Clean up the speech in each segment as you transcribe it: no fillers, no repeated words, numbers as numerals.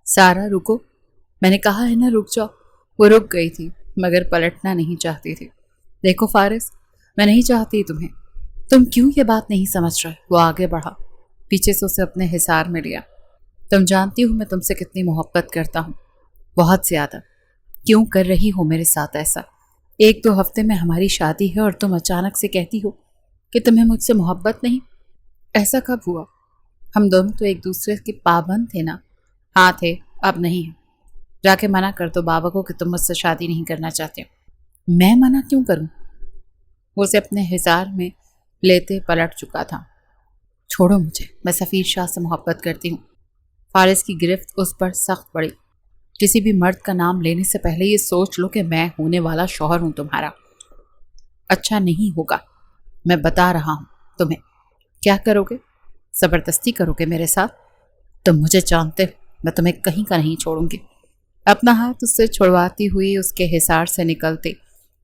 سارا رکو، میں نے کہا ہے نا رک جاؤ۔ وہ رک گئی تھی مگر پلٹنا نہیں چاہتی تھی۔ دیکھو فارس، میں نہیں چاہتی تمہیں، تم کیوں یہ بات نہیں سمجھ رہے؟ وہ آگے بڑھا، پیچھے سے اسے اپنے حصار میں لیا۔ تم جانتی ہو میں تم سے کتنی محبت کرتا ہوں، بہت زیادہ۔ کیوں کر رہی ہو میرے ساتھ ایسا؟ 1-2 ہفتے میں ہماری شادی ہے اور تم اچانک سے کہتی ہو کہ تمہیں مجھ سے محبت نہیں۔ ایسا کب ہوا؟ ہم دونوں تو ایک دوسرے کے پابند تھے نا۔ ہاں تھے، اب نہیں ہے۔ جا کے منع کر دو بابا کو کہ تم مجھ سے شادی نہیں کرنا چاہتے ہو۔ میں منع کیوں کروں؟ وہ اسے اپنے حصار میں لیتے پلٹ چکا تھا۔ چھوڑو مجھے، میں سفیر شاہ سے محبت کرتی ہوں۔ فارس کی گرفت اس پر سخت پڑی۔ کسی بھی مرد کا نام لینے سے پہلے یہ سوچ لو کہ میں ہونے والا شوہر ہوں تمہارا۔ اچھا نہیں ہوگا، میں بتا رہا ہوں تمہیں۔ کیا کرو گے؟ زبردستی کرو گے میرے ساتھ؟ تم مجھے جانتے ہو، میں تمہیں کہیں کا نہیں چھوڑوں گی۔ اپنا ہاتھ اس سے چھڑواتی ہوئی اس کے حصار سے نکلتے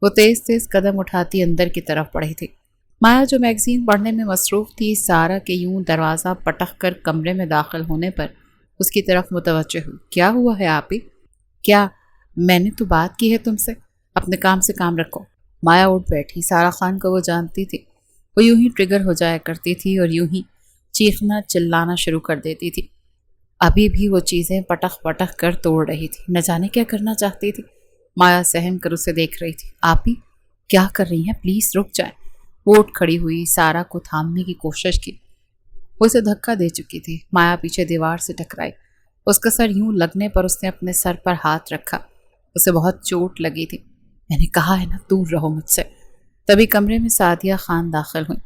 وہ تیز تیز قدم اٹھاتی اندر کی طرف بڑھی تھی۔ مایا جو میگزین پڑھنے میں مصروف تھی، سارا کے یوں دروازہ پٹخ کر کمرے میں داخل ہونے پر اس کی طرف متوجہ ہوئی۔ کیا ہوا ہے آپ ہی؟ کیا؟ میں نے تو بات کی ہے تم سے، اپنے کام سے کام رکھو۔ مایا اٹھ بیٹھی۔ سارا خان کو وہ جانتی تھی، وہ یوں ہی ٹریگر ہو جایا کرتی تھی اور یوں ہی چیخنا چلانا شروع کر دیتی تھی۔ ابھی بھی وہ چیزیں پٹخ پٹخ کر توڑ رہی تھی، نہ جانے کیا کرنا چاہتی تھی۔ مایا سہم کر اسے دیکھ رہی تھی۔ آپ ہی کیا کر رہی ہیں؟ پلیز رک جائیں۔ وہ اٹھ کھڑی ہوئی، سارا کو تھامنے کی کوشش کی۔ وہ اسے دھکا دے چکی تھی۔ مایا پیچھے دیوار سے ٹکرائی۔ اس کا سر یوں لگنے پر اس نے اپنے سر پر ہاتھ رکھا۔ اسے بہت چوٹ لگی تھی۔ میں نے کہا ہے نا دور رہو مجھ سے۔ تبھی کمرے میں سعدیہ خان داخل ہوئی۔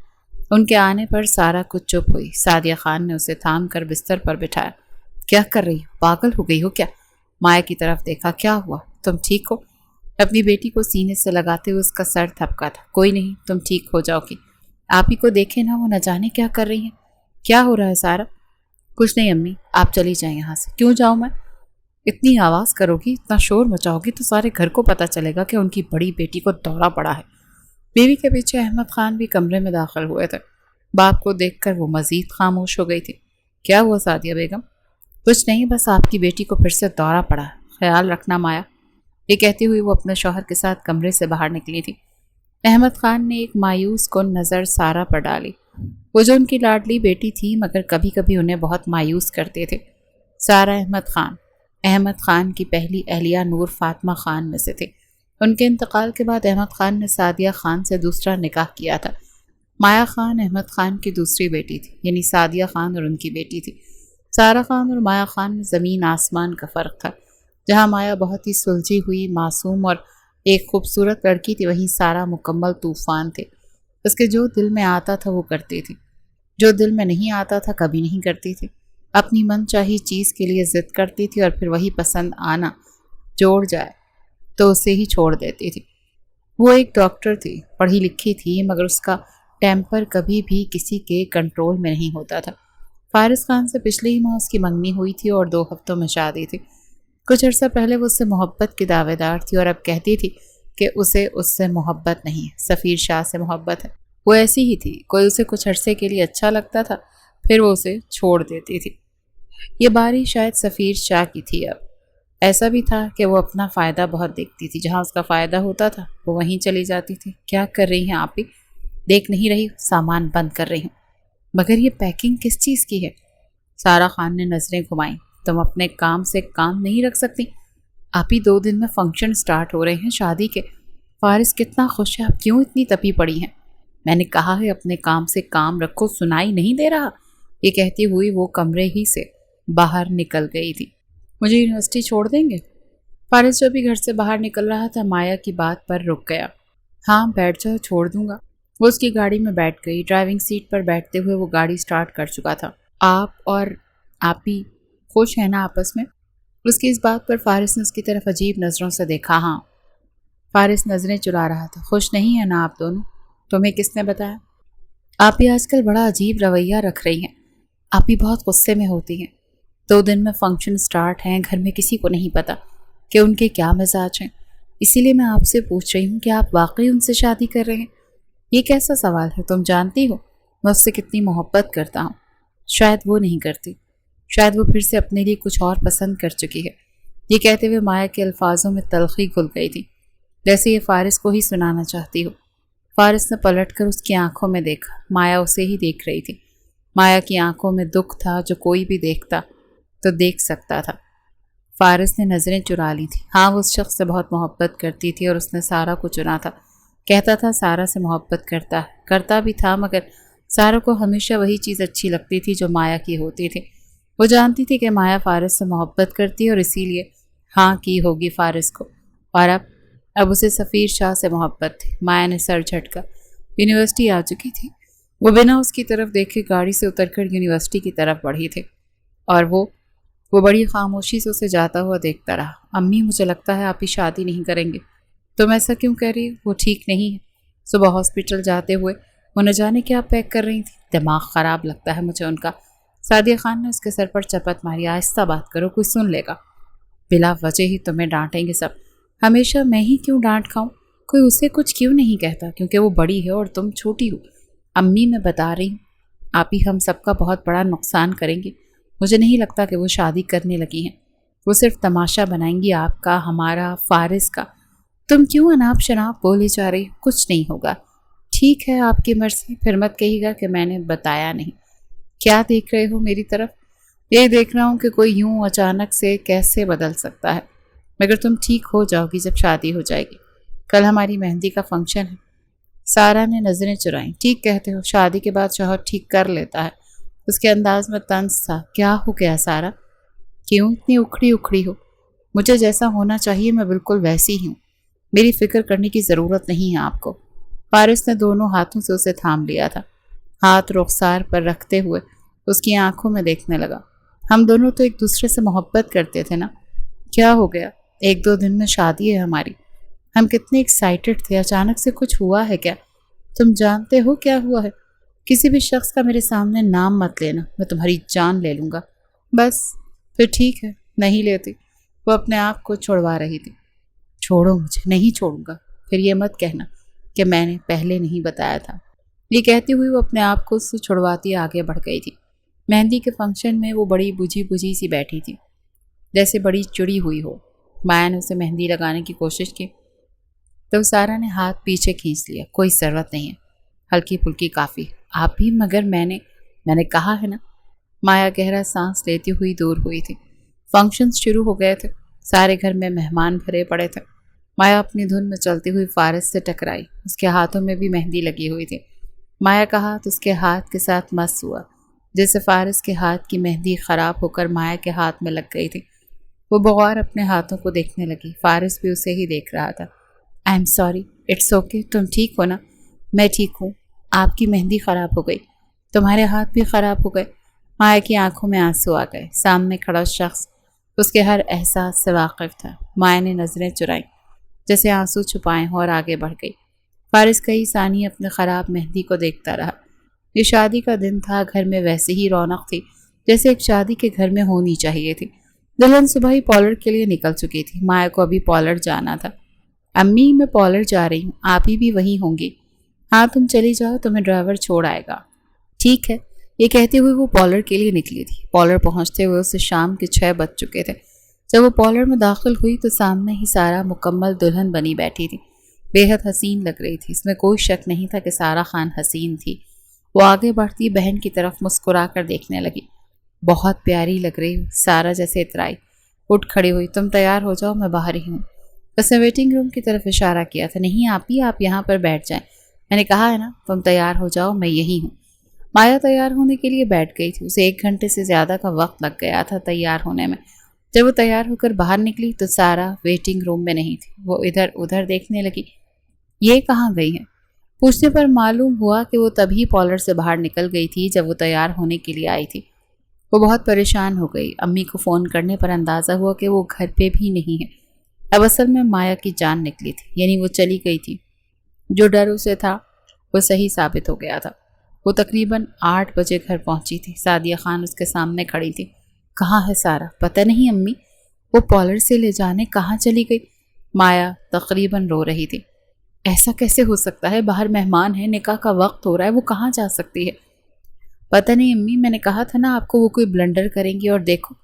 ان کے آنے پر سارا کچھ چپ ہوئی۔ سعدیہ خان نے اسے تھام کر بستر پر بٹھایا۔ کیا کر رہی ہو؟ پاگل ہو گئی ہو کیا؟ مایا کی طرف دیکھا۔ کیا ہوا؟ تم ٹھیک ہو؟ اپنی بیٹی کو سینے سے لگاتے ہوئے اس کا سر تھپکا تھا۔ کوئی نہیں، تم ٹھیک ہو جاؤ گی۔ آپ ہی کو دیکھے نا، وہ نہ جانے کیا کر رہی ہیں۔ کیا ہو رہا ہے سارا؟ کچھ نہیں امی، آپ چلی جائیں یہاں سے۔ کیوں جاؤں میں؟ اتنی آواز کرو گی، اتنا شور مچاؤ گی تو سارے گھر کو پتہ چلے گا کہ ان کی بڑی بیٹی کو دورہ پڑا ہے۔ بیوی کے پیچھے احمد خان بھی کمرے میں داخل ہوئے تھے۔ باپ کو دیکھ کر وہ مزید خاموش ہو گئی تھی۔ کیا ہوا سعدیہ بیگم؟ کچھ نہیں، بس آپ کی بیٹی کو پھر سے دورہ پڑا ہے، خیال رکھنا مایا۔ یہ کہتی ہوئی وہ اپنے شوہر کے ساتھ کمرے سے باہر نکلی تھی۔ احمد خان نے ایک مایوس کن نظر سارا پر ڈالی۔ وہ جو ان کی لاڈلی بیٹی تھی مگر کبھی کبھی انہیں بہت مایوس کرتے تھے۔ سارا احمد خان کی پہلی اہلیہ نور فاطمہ خان میں سے تھے۔ ان کے انتقال کے بعد احمد خان نے سعدیہ خان سے دوسرا نکاح کیا تھا۔ مایا خان احمد خان کی دوسری بیٹی تھی، یعنی سعدیہ خان اور ان کی بیٹی تھی۔ سارا خان اور مایا خان میں زمین آسمان کا فرق تھا۔ جہاں مایا بہت ہی سلجھی ہوئی، معصوم اور ایک خوبصورت لڑکی تھی، وہیں سارا مکمل طوفان تھے۔ اس کے جو دل میں آتا تھا وہ کرتی تھی، جو دل میں نہیں آتا تھا کبھی نہیں کرتی تھی۔ اپنی من چاہی چیز کے لیے ضد کرتی تھی اور پھر وہی پسند آنا جوڑ جائے تو اسے ہی چھوڑ دیتی تھی۔ وہ ایک ڈاکٹر تھی، پڑھی لکھی تھی، مگر اس کا ٹیمپر کبھی بھی کسی کے کنٹرول میں نہیں ہوتا تھا۔ فارس خان سے پچھلے ہی ماہ اس کی منگنی ہوئی تھی اور 2 ہفتوں میں شادی تھی۔ کچھ عرصہ پہلے وہ اس سے محبت کی دعوے دار تھی اور اب کہتی تھی کہ اسے اس سے محبت نہیں ہے، سفیر شاہ سے محبت ہے۔ وہ ایسی ہی تھی، کوئی اسے کچھ عرصے کے لیے اچھا لگتا تھا، پھر وہ اسے چھوڑ دیتی تھی۔ یہ باری شاید سفیر شاہ کی تھی۔ اب ایسا بھی تھا کہ وہ اپنا فائدہ بہت دیکھتی تھی، جہاں اس کا فائدہ ہوتا تھا وہ وہیں چلی جاتی تھی۔ کیا کر رہی ہیں آپ ہی؟ دیکھ نہیں رہی؟ سامان بند کر رہی ہوں۔ مگر یہ پیکنگ کس چیز کی ہے؟ سارا خان نے نظریں گھمائیں۔ تم اپنے کام سے کام نہیں رکھ سکتی؟ آپ ہی 2 دن میں فنکشن سٹارٹ ہو رہے ہیں شادی کے۔ فارس کتنا خوش ہے، آپ کیوں اتنی تپی پڑی ہیں؟ میں نے کہا ہے اپنے کام سے کام رکھو، سنائی نہیں دے رہا؟ یہ کہتی ہوئی وہ کمرے ہی سے باہر نکل گئی تھی۔ مجھے یونیورسٹی چھوڑ دیں گے؟ فارس جو بھی گھر سے باہر نکل رہا تھا مایا کی بات پر رک گیا۔ ہاں بیٹھ جاؤ، چھوڑ دوں گا۔ وہ اس کی گاڑی میں بیٹھ گئی۔ ڈرائیونگ سیٹ پر بیٹھتے ہوئے وہ گاڑی سٹارٹ کر چکا تھا۔ آپ اور آپ ہی خوش ہیں نا آپس میں؟ اس کی اس بات پر فارس نے اس کی طرف عجیب نظروں سے دیکھا۔ ہاں، فارس نظریں چلا رہا تھا۔ خوش نہیں ہیں نا آپ دونوں؟ تمہیں کس نے بتایا؟ آپ ہی آج کل بڑا عجیب رویہ رکھ رہی ہیں، آپ ہی بہت غصے میں ہوتی ہیں۔ 2 دن میں فنکشن سٹارٹ ہیں، گھر میں کسی کو نہیں پتا کہ ان کے کیا مزاج ہیں، اسی لیے میں آپ سے پوچھ رہی ہوں کہ آپ واقعی ان سے شادی کر رہے ہیں؟ یہ کیسا سوال ہے؟ تم جانتی ہو میں اس سے کتنی محبت کرتا ہوں۔ شاید وہ نہیں کرتی، شاید وہ پھر سے اپنے لیے کچھ اور پسند کر چکی ہے۔ یہ کہتے ہوئے مایا کے الفاظوں میں تلخی گھل گئی تھی، جیسے یہ فارس کو ہی سنانا چاہتی ہو۔ فارس نے پلٹ کر اس کی آنکھوں میں دیکھا، مایا اسے ہی دیکھ رہی تھی۔ مایا کی آنکھوں میں دکھ تھا جو کوئی بھی دیکھتا تو دیکھ سکتا تھا۔ فارس نے نظریں چرا لی تھی۔ ہاں، وہ اس شخص سے بہت محبت کرتی تھی اور اس نے سارا کو چنا تھا۔ کہتا تھا سارا سے محبت کرتا بھی تھا، مگر سارا کو ہمیشہ وہی چیز اچھی لگتی تھی جو مایا کی ہوتی تھی۔ وہ جانتی تھی کہ مایا فارس سے محبت کرتی اور اسی لیے ہاں کی ہوگی فارس کو، اور اب اسے سفیر شاہ سے محبت تھی۔ مایا نے سر جھٹکا۔ یونیورسٹی آ چکی تھی۔ وہ بنا اس کی طرف دیکھے گاڑی سے اتر کر یونیورسٹی کی طرف بڑھی تھی، اور وہ بڑی خاموشی سے اسے جاتا ہوا دیکھتا رہا۔ امی، مجھے لگتا ہے آپ ہی شادی نہیں کریں گے۔ تم ایسا کیوں کہہ رہی ہو؟ وہ ٹھیک نہیں ہے۔ صبح ہاسپٹل جاتے ہوئے وہ نہ جانے کیا پیک کر رہی تھی۔ دماغ خراب لگتا ہے مجھے ان کا۔ سعدیہ خان نے اس کے سر پر چپت ماری۔ آہستہ بات کرو، کوئی سن لے گا۔ بلا وجہ ہی تمہیں ڈانٹیں گے سب۔ ہمیشہ میں ہی کیوں ڈانٹ کھاؤں؟ کوئی اسے کچھ کیوں نہیں کہتا؟ کیونکہ وہ بڑی ہے اور تم چھوٹی ہو۔ امی، میں بتا رہی ہوں، آپ ہی ہم سب کا بہت بڑا نقصان کریں گے۔ مجھے نہیں لگتا کہ وہ شادی کرنے لگی ہیں۔ وہ صرف تماشا بنائیں گی آپ کا، ہمارا، فارس کا۔ تم کیوں اناپ شناپ بولے جا رہی؟ کچھ نہیں ہوگا۔ ٹھیک ہے، آپ کی مرضی۔ پھر مت کہیے گا کہ میں نے بتایا نہیں۔ کیا دیکھ رہے ہو میری طرف؟ یہ دیکھ رہا ہوں کہ کوئی یوں اچانک سے کیسے بدل سکتا ہے، مگر تم ٹھیک ہو جاؤ گی جب شادی ہو جائے گی۔ کل ہماری مہندی کا فنکشن ہے۔ سارا نے نظریں چرائیں۔ ٹھیک کہتے ہو، شادی کے بعد شوہر ٹھیک کر لیتا ہے۔ اس کے انداز میں طنز تھا۔ کیا ہو گیا سارا؟ کیوں اتنی اکھڑی ہو؟ مجھے جیسا ہونا چاہیے میں بالکل ویسی ہی ہوں۔ میری فکر کرنے کی ضرورت نہیں ہے آپ کو۔ فارس نے دونوں ہاتھوں سے اسے تھام لیا تھا، ہاتھ رخسار پر رکھتے ہوئے اس کی آنکھوں میں دیکھنے لگا۔ ہم دونوں تو ایک دوسرے سے محبت کرتے تھے نا؟ کیا ہو گیا؟ 1-2 دن میں شادی ہے ہماری۔ ہم کتنے ایکسائٹڈ تھے، اچانک سے کچھ ہوا ہے کیا؟ تم جانتے ہو کیا ہوا ہے؟ کسی بھی شخص کا میرے سامنے نام مت لینا، میں تمہاری جان لے لوں گا۔ بس پھر ٹھیک ہے، نہیں لیتی۔ وہ اپنے آپ کو چھڑوا رہی تھی۔ چھوڑو مجھے، نہیں چھوڑوں گا۔ پھر یہ مت کہنا کہ میں نے پہلے نہیں بتایا تھا۔ یہ کہتی ہوئی وہ اپنے آپ کو اس سے چھڑواتی آگے بڑھ گئی تھی۔ مہندی کے فنکشن میں وہ بڑی بجھی سی بیٹھی تھی، جیسے بڑی چڑی ہوئی ہو۔ مایا نے اسے مہندی لگانے کی کوشش کی تو سارا نے ہاتھ پیچھے کھینچ لیا۔ کوئی ضرورت نہیں ہے، ہلکی پھلکی کافی۔ آپ بھی، مگر میں نے کہا ہے نا۔ مایا گہرا سانس لیتی ہوئی دور ہوئی تھی۔ فنکشنز شروع ہو گئے تھے، سارے گھر میں مہمان بھرے پڑے تھے۔ مایا اپنی دھن میں چلتی ہوئی فارس سے ٹکرائی۔ اس کے ہاتھوں میں بھی مہندی لگی ہوئی تھی۔ مایا کا ہاتھ اس کے ہاتھ کے ساتھ مس ہوا، جیسے فارس کے ہاتھ کی مہندی خراب ہو کر مایا کے ہاتھ میں لگ گئی تھی۔ وہ بغور اپنے ہاتھوں کو دیکھنے لگی۔ فارس بھی اسے ہی دیکھ رہا تھا۔ I am sorry, it's okay. تم ٹھیک ہو نا؟ میں ٹھیک ہوں۔ آپ کی مہندی خراب ہو گئی، تمہارے ہاتھ بھی خراب ہو گئے۔ مایا کی آنکھوں میں آنسو آ گئے۔ سامنے کھڑا شخص اس کے ہر احساس سے واقف تھا۔ مایا نے نظریں چرائیں، جیسے آنسو چھپائے ہوں، اور آگے بڑھ گئی۔ فارس کئی ثانیے اپنے خراب مہندی کو دیکھتا رہا۔ یہ شادی کا دن تھا، گھر میں ویسے ہی رونق تھی جیسے ایک شادی کے گھر میں ہونی چاہیے تھی۔ دلہن صبح ہی پالر کے لیے نکل چکی تھی۔ مایا کو ابھی پالر جانا تھا۔ امی، میں پالر جا رہی ہوں، آپ ہی بھی وہیں ہوں گی؟ ہاں، تم چلی جاؤ، تمہیں ڈرائیور چھوڑ آئے گا۔ ٹھیک ہے، یہ کہتے ہوئے وہ پالر کے لیے نکلی تھی۔ پالر پہنچتے ہوئے اسے شام کے 6 بج چکے تھے۔ جب وہ پالر میں داخل ہوئی تو سامنے ہی سارا مکمل دلہن بنی بیٹھی تھی۔ بے حد حسین لگ رہی تھی، اس میں کوئی شک نہیں تھا کہ سارا خان حسین تھی۔ وہ آگے بڑھتی بہن کی طرف مسکرا کر دیکھنے لگی۔ بہت پیاری لگ رہی ہو۔ سارا جیسے اترائی، اٹھ کھڑی ہوئی۔ تم تیار ہو جاؤ، میں باہر ہی ہوں۔ اس نے ویٹنگ روم کی طرف اشارہ کیا تھا۔ نہیں آپ ہی، آپ یہاں پر بیٹھ جائیں، میں نے کہا ہے نا، تم تیار ہو جاؤ، میں یہی ہوں۔ مایا تیار ہونے کے لیے بیٹھ گئی تھی۔ اسے 1 گھنٹے سے زیادہ کا وقت لگ گیا تھا تیار ہونے میں۔ جب وہ تیار ہو کر باہر نکلی تو سارا ویٹنگ روم میں نہیں تھی۔ وہ ادھر ادھر دیکھنے لگی۔ یہ کہاں گئی ہے؟ پوچھنے پر معلوم ہوا کہ وہ تبھی پارلر سے باہر نکل گئی تھی جب وہ تیار ہونے کے لیے آئی تھی۔ وہ بہت پریشان ہو گئی۔ امی کو فون کرنے پر اندازہ ہوا کہ وہ گھر پہ بھی نہیں ہے۔ اب اصل میں مایا کی جان نکلی تھی، یعنی وہ چلی گئی تھی۔ جو ڈر اسے تھا وہ صحیح ثابت ہو گیا تھا۔ وہ تقریباً 8 بجے گھر پہنچی تھی۔ سعدیہ خان اس کے سامنے کھڑی تھی۔ کہاں ہے سارا؟ پتہ نہیں امی، وہ پارلر سے لے جانے کہاں چلی گئی؟ مایا تقریباً رو رہی تھی۔ ایسا کیسے ہو سکتا ہے؟ باہر مہمان ہے، نکاح کا وقت ہو رہا ہے، وہ کہاں جا سکتی ہے؟ پتہ نہیں امی، میں نے کہا تھا نا آپ کو وہ کوئی بلنڈر کریں گی، اور دیکھو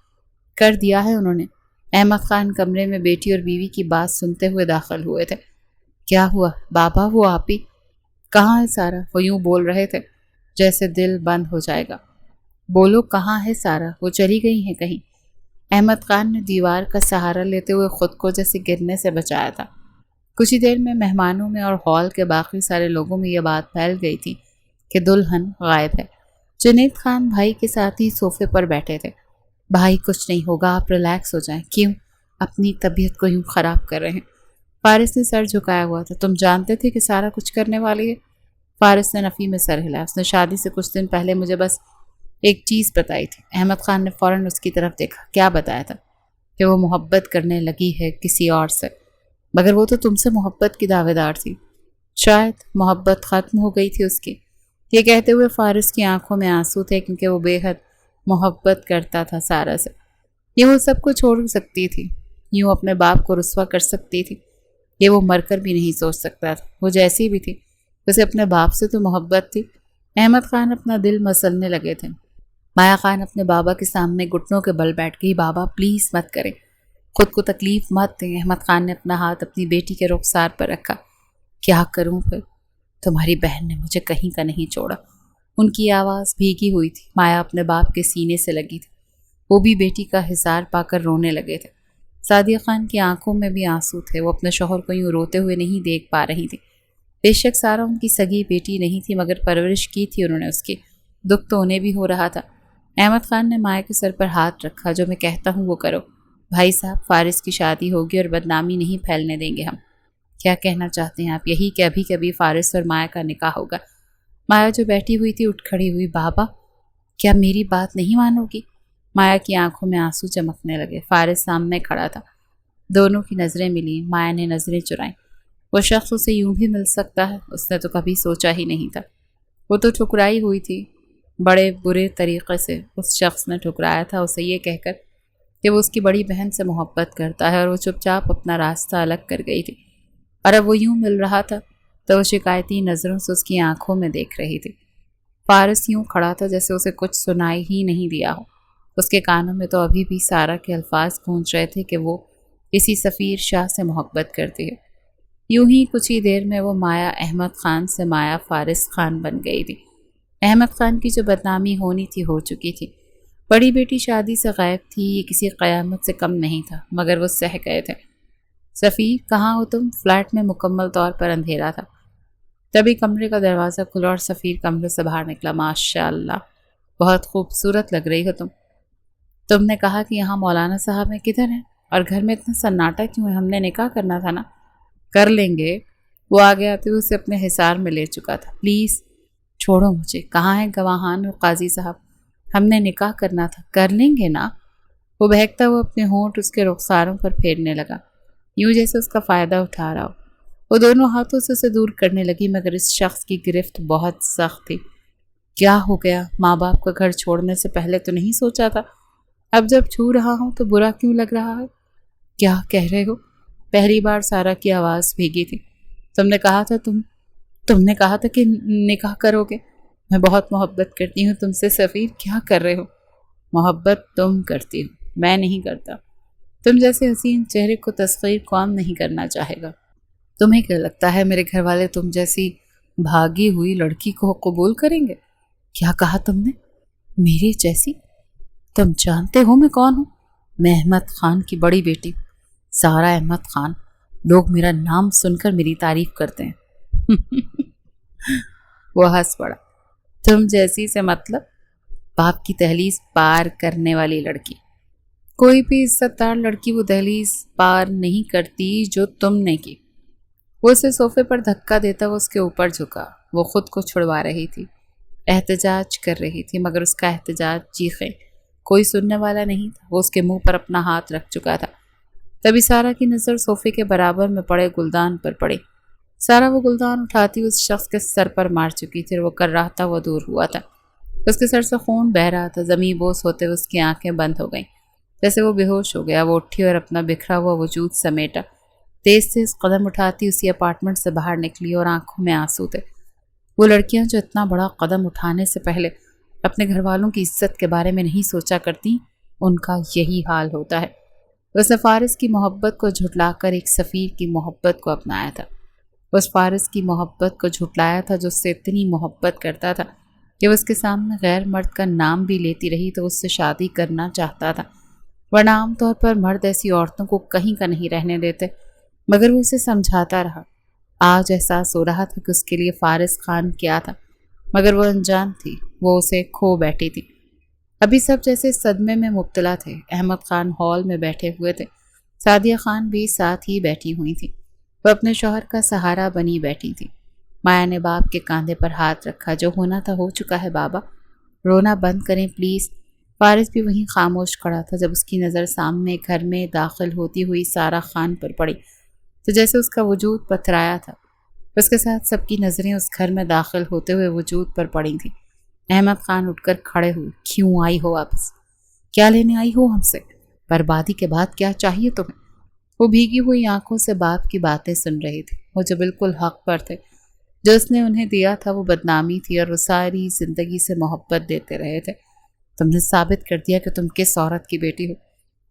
کر دیا ہے انہوں نے۔ احمد خان کمرے میں بیٹی اور بیوی کی بات سنتے ہوئے داخل ہوئے تھے۔ کیا ہوا بابا؟ وہ آپ ہی؟ کہاں ہے سارا؟ وہ یوں بول رہے تھے جیسے دل بند ہو جائے گا۔ بولو کہاں ہے سارا؟ وہ چلی گئی ہیں کہیں؟ احمد خان نے دیوار کا سہارا لیتے ہوئے خود کو جیسے گرنے سے بچایا تھا۔ کچھ ہی دیر میں مہمانوں میں اور ہال کے باقی سارے لوگوں میں یہ بات پھیل گئی تھی کہ دلہن غائب ہے۔ جنید خان بھائی کے ساتھ ہی صوفے پر بیٹھے تھے۔ بھائی کچھ نہیں ہوگا، آپ ریلیکس ہو جائیں۔ کیوں اپنی طبیعت کو یوں خراب کر رہے ہیں؟ فارس نے سر جھکایا ہوا تھا۔ تم جانتے تھے کہ سارا کچھ کرنے والی ہے؟ فارس نے نفی میں سر ہلایا۔ اس نے شادی سے کچھ دن پہلے مجھے بس ایک چیز بتائی تھی۔ احمد خان نے فوراً اس کی طرف دیکھا۔ کیا بتایا تھا؟ کہ وہ محبت کرنے لگی ہے کسی اور سے۔ مگر وہ تو تم سے محبت کی دعوے دار تھی۔ شاید محبت ختم ہو گئی تھی اس کی۔ یہ کہتے ہوئے فارس کی آنکھوں میں آنسو تھے، کیونکہ وہ بے حد محبت کرتا تھا سارا سے۔ یہ وہ سب کو چھوڑ سکتی تھی، یوں اپنے باپ کو رسوا کر سکتی تھی، یہ وہ مر کر بھی نہیں سوچ سکتا تھا۔ وہ جیسی بھی تھی، اسے اپنے باپ سے تو محبت تھی۔ احمد خان اپنا دل مسلنے لگے تھے۔ مایا خان اپنے بابا کے سامنے گھٹنوں کے بل بیٹھ گئی۔ بابا پلیز مت کریں، خود کو تکلیف مت دیں۔ احمد خان نے اپنا ہاتھ اپنی بیٹی کے رخسار پر رکھا۔ کیا کروں پھر؟ تمہاری بہن نے مجھے کہیں کا نہیں چھوڑا۔ ان کی آواز بھیگی ہوئی تھی۔ مایا اپنے باپ کے سینے سے لگی تھی۔ وہ بھی بیٹی کا حصار پا کر رونے لگے تھے۔ سعدیہ خان کی آنکھوں میں بھی آنسو تھے۔ وہ اپنے شوہر کو یوں روتے ہوئے نہیں دیکھ پا رہی تھی۔ بے شک سارا ان کی سگی بیٹی نہیں تھی، مگر پرورش کی تھی انہوں نے اس کی۔ دکھ تو انہیں بھی ہو رہا تھا۔ احمد خان نے مایا کے سر پر ہاتھ رکھا۔ جو میں کہتا ہوں وہ کرو۔ بھائی صاحب، فارس کی شادی ہوگی اور بدنامی نہیں پھیلنے دیں گے ہم۔ کیا کہنا چاہتے ہیں آپ؟ یہی کہ ابھی کبھی فارس اور مایا کا نکاح ہوگا۔ مایا جو بیٹھی ہوئی تھی اٹھ کھڑی ہوئی۔ بابا کیا میری بات نہیں مانو گی؟ مایا کی آنکھوں میں آنسو چمکنے لگے۔ فارس سامنے کھڑا تھا۔ دونوں کی نظریں ملیں۔ مایا نے نظریں چرائیں۔ وہ شخص اسے یوں بھی مل سکتا ہے، اس نے تو کبھی سوچا ہی نہیں تھا۔ وہ تو ٹھکرائی ہوئی تھی، بڑے برے طریقے سے اس شخص نے ٹھکرایا تھا اسے یہ کہہ کر کہ وہ اس کی بڑی بہن سے محبت کرتا ہے، اور وہ چپ چاپ اپنا راستہ الگ کر گئی تھی۔ اور اب وہ یوں مل رہا تھا تو وہ شکایتی نظروں سے اس کی آنکھوں میں دیکھ رہی تھی۔ فارس یوں کھڑا تھا جیسے اسے کچھ سنائی ہی نہیں دیا ہو۔ اس کے کانوں میں تو ابھی بھی سارا کے الفاظ گونج رہے تھے کہ وہ اسی سفیر شاہ سے محبت کرتی ہے۔ یوں ہی کچھ ہی دیر میں وہ مایا احمد خان سے مایا فارس خان بن گئی تھی۔ احمد خان کی جو بدنامی ہونی تھی ہو چکی تھی۔ بڑی بیٹی شادی سے غائب تھی، یہ کسی قیامت سے کم نہیں تھا، مگر وہ سہ گئے تھے۔ سفیر کہاں ہو تم؟ فلیٹ میں مکمل طور پر اندھیرا تھا۔ تبھی کمرے کا دروازہ کھلا اور سفیر کمرے سے باہر نکلا۔ ماشاء اللہ، بہت خوبصورت لگ رہی ہو تم نے کہا کہ یہاں مولانا صاحب ہیں، کدھر ہیں؟ اور گھر میں اتنا سناٹا کیوں ہے؟ ہم نے نکاح کرنا تھا نا۔ کر لیں گے۔ وہ آگے آتے ہوئے اسے اپنے حصار میں لے چکا تھا۔ پلیز چھوڑو مجھے۔ کہاں ہیں گواہان اور قاضی صاحب؟ ہم نے نکاح کرنا تھا، کر لیں گے نا۔ وہ بہکتا ہوا اپنے ہونٹ اس کے رخساروں پر پھیرنے لگا، یوں جیسے اس کا فائدہ اٹھا رہا ہو۔ وہ دونوں ہاتھوں سے اسے دور کرنے لگی، مگر اس شخص کی گرفت بہت سخت تھی۔ کیا ہو گیا؟ ماں باپ کا گھر چھوڑنے سے پہلے تو نہیں سوچا تھا، اب جب چھو رہا ہوں تو برا کیوں لگ رہا ہے؟ کیا کہہ رہے ہو؟ پہلی بار سارا کی آواز بھیگی تھی۔ تم نے کہا تھا کہ نکاح کرو گے۔ میں بہت محبت کرتی ہوں تم سے سفیر، کیا کر رہے ہو؟ محبت تم کرتی ہو، میں نہیں کرتا۔ تم جیسے حسین چہرے کو تسخیر کون نہیں کرنا چاہے گا؟ تمہیں کیا لگتا ہے میرے گھر والے تم جیسی بھاگی ہوئی لڑکی کو قبول کریں گے؟ کیا کہا تم نے؟ میری جیسی؟ تم جانتے ہو میں کون ہوں؟ میں احمد خان کی بڑی بیٹی سارا احمد خان۔ لوگ میرا نام سن کر میری تعریف کرتے ہیں۔ وہ ہنس پڑا۔ تم جیسی سے مطلب؟ باپ کی دہلیز پار کرنے والی لڑکی۔ کوئی بھی عزت دار لڑکی وہ دہلیز پار نہیں کرتی جو تم نے کی۔ وہ اسے صوفے پر دھکا دیتا وہ اس کے اوپر جھکا۔ وہ خود کو چھڑوا رہی تھی، احتجاج کر رہی تھی، مگر اس کا احتجاج چیخیں کوئی سننے والا نہیں تھا۔ وہ اس کے منہ پر اپنا ہاتھ رکھ چکا تھا۔ تبھی سارا کی نظر صوفے کے برابر میں پڑے گلدان پر پڑی۔ سارا وہ گلدان اٹھاتی اس شخص کے سر پر مار چکی تھی اور وہ کر رہا تھا وہ دور ہوا تھا۔ اس کے سر سے خون بہہ رہا تھا۔ زمین بوس ہوتے اس کی آنکھیں بند ہو گئیں، جیسے وہ بے ہوش ہو گیا۔ وہ اٹھی اور اپنا بکھرا ہوا وجود سمیٹا، تیز تیز قدم اٹھاتی اسی اپارٹمنٹ سے باہر نکلی اور آنکھوں میں آنسو تھے۔ وہ لڑکیاں جو اتنا بڑا قدم اٹھانے سے پہلے اپنے گھر والوں کی عزت کے بارے میں نہیں سوچا کرتی، ان کا یہی حال ہوتا ہے۔ اس نے فارس کی محبت کو جھٹلا کر ایک سفیر کی محبت کو اپنایا تھا۔ اس فارس کی محبت کو جھٹلایا تھا جو اس سے اتنی محبت کرتا تھا کہ وہ اس کے سامنے غیر مرد کا نام بھی لیتی رہی تو اس سے شادی کرنا چاہتا تھا، ورنہ عام طور پر مرد ایسی عورتوں کو کہیں کا نہیں رہنے دیتے، مگر وہ اسے سمجھاتا رہا۔ آج احساس ہو رہا تھا کہ اس کے لیے فارس خان کیا تھا، مگر وہ انجان تھی، وہ اسے کھو بیٹھی تھی۔ ابھی سب جیسے صدمے میں مبتلا تھے۔ احمد خان ہال میں بیٹھے ہوئے تھے، سعدیہ خان بھی ساتھ ہی بیٹھی ہوئی تھی۔ وہ اپنے شوہر کا سہارا بنی بیٹھی تھی۔ مایا نے باپ کے کاندھے پر ہاتھ رکھا۔ جو ہونا تھا ہو چکا ہے بابا، رونا بند کریں پلیز۔ فارس بھی وہیں خاموش کھڑا تھا جب اس کی نظر سامنے گھر میں داخل ہوتی ہوئی سارا خان پر پڑی تو جیسے اس کا وجود پتھرایا تھا۔ اس کے ساتھ سب کی نظریں اس گھر میں داخل ہوتے ہوئے وجود پر پڑی تھیں۔ احمد خان اٹھ کر کھڑے ہوئے۔ کیوں آئی ہو واپس؟ کیا لینے آئی ہو ہم سے؟ بربادی کے بعد کیا چاہیے تمہیں؟ وہ بھیگی ہوئی آنکھوں سے باپ کی باتیں سن رہی تھی۔ وہ جو بالکل حق پر تھے، جو اس نے انہیں دیا تھا وہ بدنامی تھی، اور وہ ساری زندگی سے محبت دیتے رہے تھے۔ تم نے ثابت کر دیا کہ تم کس عورت کی بیٹی ہو۔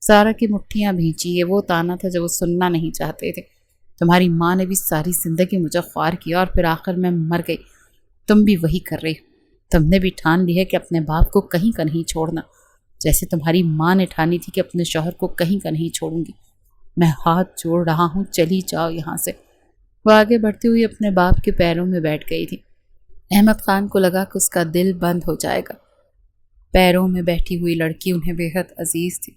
سارا کی مٹھیاں بھینچی۔ یہ وہ تانا تھا جو وہ سننا نہیں چاہتے تھے۔ تمہاری ماں نے بھی ساری زندگی مجھے خوار کیا اور پھر آخر میں مر گئی۔ تم بھی وہی کر رہی ہو۔ تم نے بھی ٹھان لی ہے کہ اپنے باپ کو کہیں کا نہیں چھوڑنا، جیسے تمہاری ماں نے ٹھانی تھی کہ اپنے شوہر کو کہیں کا نہیں چھوڑوں گی۔ میں ہاتھ جوڑ رہا ہوں، چلی جاؤ یہاں سے۔ وہ آگے بڑھتی ہوئی اپنے باپ کے پیروں میں بیٹھ گئی تھی۔ احمد خان کو لگا کہ اس کا دل بند ہو جائے گا۔ پیروں میں بیٹھی ہوئی لڑکی انہیں بے حد عزیز تھی۔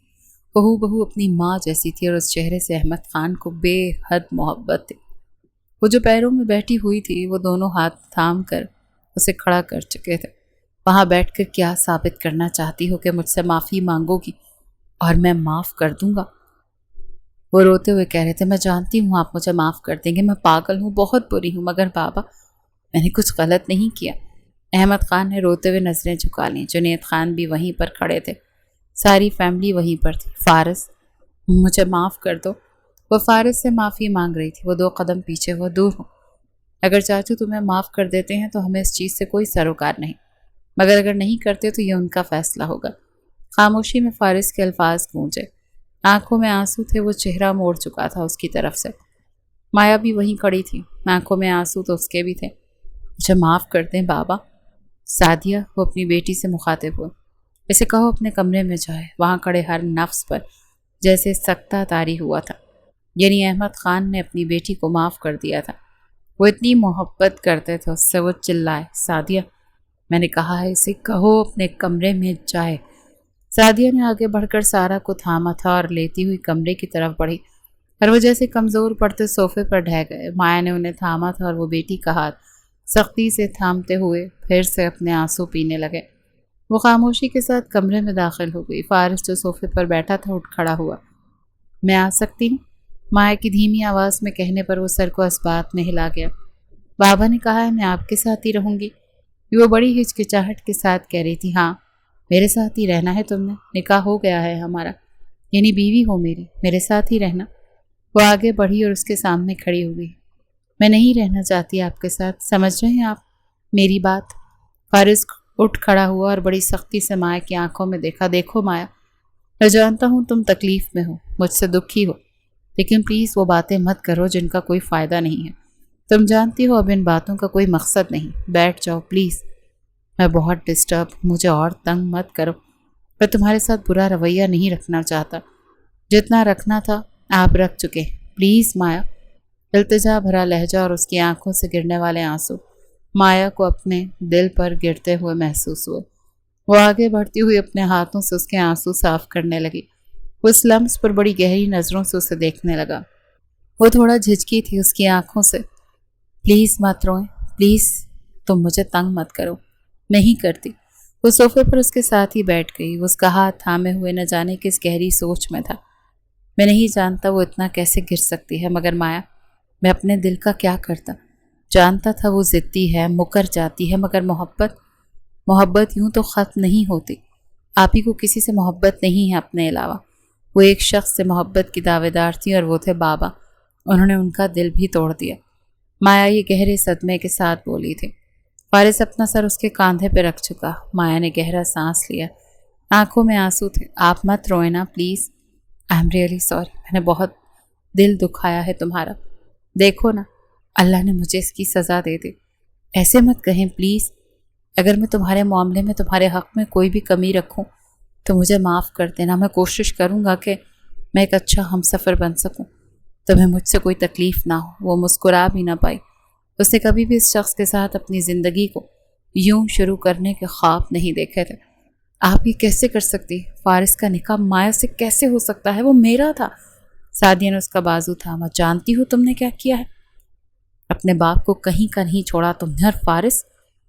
بہو بہو اپنی ماں جیسی تھی اور اس چہرے سے احمد خان کو بے حد محبت تھی۔ وہ جو پیروں میں بیٹھی ہوئی تھی وہ دونوں ہاتھ تھام کر اسے کھڑا کر چکے تھے۔ وہاں بیٹھ کر کیا ثابت کرنا چاہتی ہو کہ مجھ سے معافی مانگو گی اور میں معاف کر دوں گا؟ وہ روتے ہوئے کہہ رہے تھے، میں جانتی ہوں آپ مجھے معاف کر دیں گے، میں پاگل ہوں، بہت بری ہوں، مگر بابا میں نے کچھ غلط نہیں کیا۔ احمد خان نے روتے ہوئے نظریں جھکا لیں۔ جنید خان بھی وہیں پر کھڑے تھے، ساری فیملی وہیں پر تھی۔ فارس مجھے معاف کر دو۔ وہ فارس سے معافی مانگ رہی تھی۔ وہ 2 قدم پیچھے ہوا، دور ہو۔ اگر چاچو تمہیں معاف کر دیتے ہیں تو ہمیں اس چیز سے کوئی سروکار نہیں، مگر اگر نہیں کرتے تو یہ ان کا فیصلہ ہوگا۔ خاموشی میں فارس کے الفاظ گونجے، آنکھوں میں آنسو تھے۔ وہ چہرہ موڑ چکا تھا اس کی طرف سے۔ مایا بھی وہیں کھڑی تھی، آنکھوں میں آنسو تو اس کے بھی تھے۔ مجھے معاف کر دیں بابا۔ سعدیہ، وہ اپنی بیٹی سے مخاطب ہوئے، اسے کہو اپنے کمرے میں جائے۔ وہاں کھڑے ہر نفس پر جیسے سکتہ طاری ہوا تھا، یعنی احمد خان نے اپنی بیٹی کو معاف کر دیا تھا۔ وہ اتنی محبت کرتے تھے اس سے۔ وہ چلائے، سعدیہ میں نے کہا ہے اسے کہو اپنے کمرے میں جائے۔ سعدیہ نے آگے بڑھ کر سارا کو تھاما تھا اور لیتی ہوئی کمرے کی طرف بڑھی، اور وہ جیسے کمزور پڑتے صوفے پر ڈھہ گئے۔ مایا نے انہیں تھاما تھا اور وہ بیٹی کا ہاتھ سختی سے تھامتے ہوئے پھر سے اپنے آنسو پینے لگے۔ وہ خاموشی کے ساتھ کمرے میں داخل ہو گئی۔ فارس جو صوفے پر بیٹھا تھا اٹھ کھڑا ہوا۔ میں آ سکتی ہوں؟ مایا کی دھیمی آواز میں کہنے پر وہ سر کو اسبات میں ہلا گیا۔ بابا نے کہا ہے میں آپ کے ساتھ ہی رہوں گی۔ وہ بڑی ہچکچاہٹ کے ساتھ کہہ رہی تھی، ہاں میرے ساتھ ہی رہنا ہے تم نے، نکاح ہو گیا ہے ہمارا، یعنی بیوی ہو میری، میرے ساتھ ہی رہنا۔ وہ آگے بڑھی اور اس کے سامنے کھڑی ہو گئی۔ میں نہیں رہنا چاہتی آپ کے ساتھ، سمجھ رہے ہیں آپ میری بات؟ فارس اٹھ کھڑا ہوا اور بڑی سختی سے مایا کی آنکھوں میں دیکھا۔ دیکھو مایا، میں جانتا ہوں تم تکلیف میں ہو، مجھ سے دکھی ہو، لیکن پلیز وہ باتیں مت کرو جن کا کوئی فائدہ نہیں ہے۔ تم جانتی ہو اب ان باتوں کا کوئی مقصد نہیں۔ بیٹھ جاؤ پلیز، میں بہت ڈسٹرب ہوں، مجھے اور تنگ مت کرو۔ میں تمہارے ساتھ برا رویہ نہیں رکھنا چاہتا، جتنا رکھنا تھا آپ رکھ چکے، پلیز مایا۔ التجا بھرا لہجہ اور اس کی آنکھوں سے گرنے والے آنسو مایا کو اپنے دل پر گرتے ہوئے محسوس ہوئے۔ وہ آگے بڑھتی ہوئی اپنے ہاتھوں سے اس کے آنسو صاف کرنے لگی۔ وہ اس لمس پر بڑی گہری نظروں سے اسے دیکھنے لگا۔ وہ تھوڑا جھجکی تھی اس کی آنکھوں سے۔ پلیز مت روئیں، پلیز تم مجھے تنگ مت کرو۔ نہیں کرتی۔ وہ صوفے پر اس کے ساتھ ہی بیٹھ گئی۔ وہ اس کا ہاتھ تھامے ہوئے نہ جانے کس گہری سوچ میں تھا۔ میں نہیں جانتا وہ اتنا کیسے گر سکتی ہے، مگر مایا میں اپنے دل کا کیا کرتا؟ جانتا تھا وہ ضدی ہے، مکر جاتی ہے، مگر محبت یوں تو ختم نہیں ہوتی۔ آپ ہی کو کسی سے محبت نہیں ہے اپنے علاوہ۔ وہ ایک شخص سے محبت کی دعوے دار تھی اور وہ تھے بابا۔ انہوں نے ان کا دل بھی توڑ دیا۔ مایا یہ گہرے صدمے کے ساتھ بولی تھی۔ فارس اپنا سر اس کے کاندھے پہ رکھ چکا۔ مایا نے گہرا سانس لیا، آنکھوں میں آنسو تھے۔ آپ مت روئے نا please, I am really sorry, میں نے بہت دل دکھایا ہے تمہارا۔ دیکھو نا، اللہ نے مجھے اس کی سزا دے دی۔ ایسے مت کہیں پلیز، اگر میں تمہارے معاملے میں تمہارے حق میں کوئی بھی کمی رکھوں تو مجھے معاف کر دینا۔ میں کوشش کروں گا کہ میں ایک اچھا ہم سفر بن سکوں، تمہیں مجھ سے کوئی تکلیف نہ ہو۔ وہ مسکرا بھی نہ پائی۔ اس نے کبھی بھی اس شخص کے ساتھ اپنی زندگی کو یوں شروع کرنے کے خواب نہیں دیکھے تھے۔ آپ یہ کیسے کر سکتی؟ فارس کا نکاح مایا سے کیسے ہو سکتا ہے؟ وہ میرا تھا۔ سعدیہ نے اس کا بازو تھاما۔ جانتی ہو تم نے کیا کیا ہے؟ اپنے باپ کو کہیں کا نہیں چھوڑا تم نے، اور فارس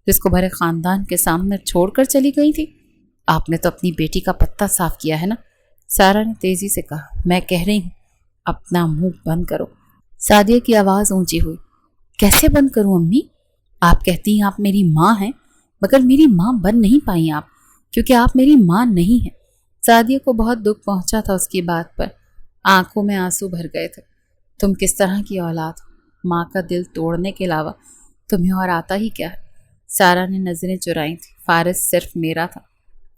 جس کو بھرے خاندان کے سامنے چھوڑ کر چلی گئی تھی۔ آپ نے تو اپنی بیٹی کا پتہ صاف کیا ہے نا؟ سارا نے تیزی سے کہا۔ میں کہہ رہی ہوں اپنا منہ بند کرو۔ سعدیہ کی آواز اونچی ہوئی۔ کیسے بند کروں امی؟ آپ کہتی ہیں آپ میری ماں ہیں، مگر میری ماں بن نہیں پائی آپ، کیونکہ آپ میری ماں نہیں ہیں۔ سعدیہ کو بہت دکھ پہنچا تھا اس کی بات پر، آنکھوں میں آنسو بھر گئے تھے۔ تم کس طرح کی اولاد ہو؟ ماں کا دل توڑنے کے علاوہ تمہیں اور آتا ہی کیا ہے؟ سارا نے نظریں چرائیں تھیں۔ فارس صرف میرا تھا۔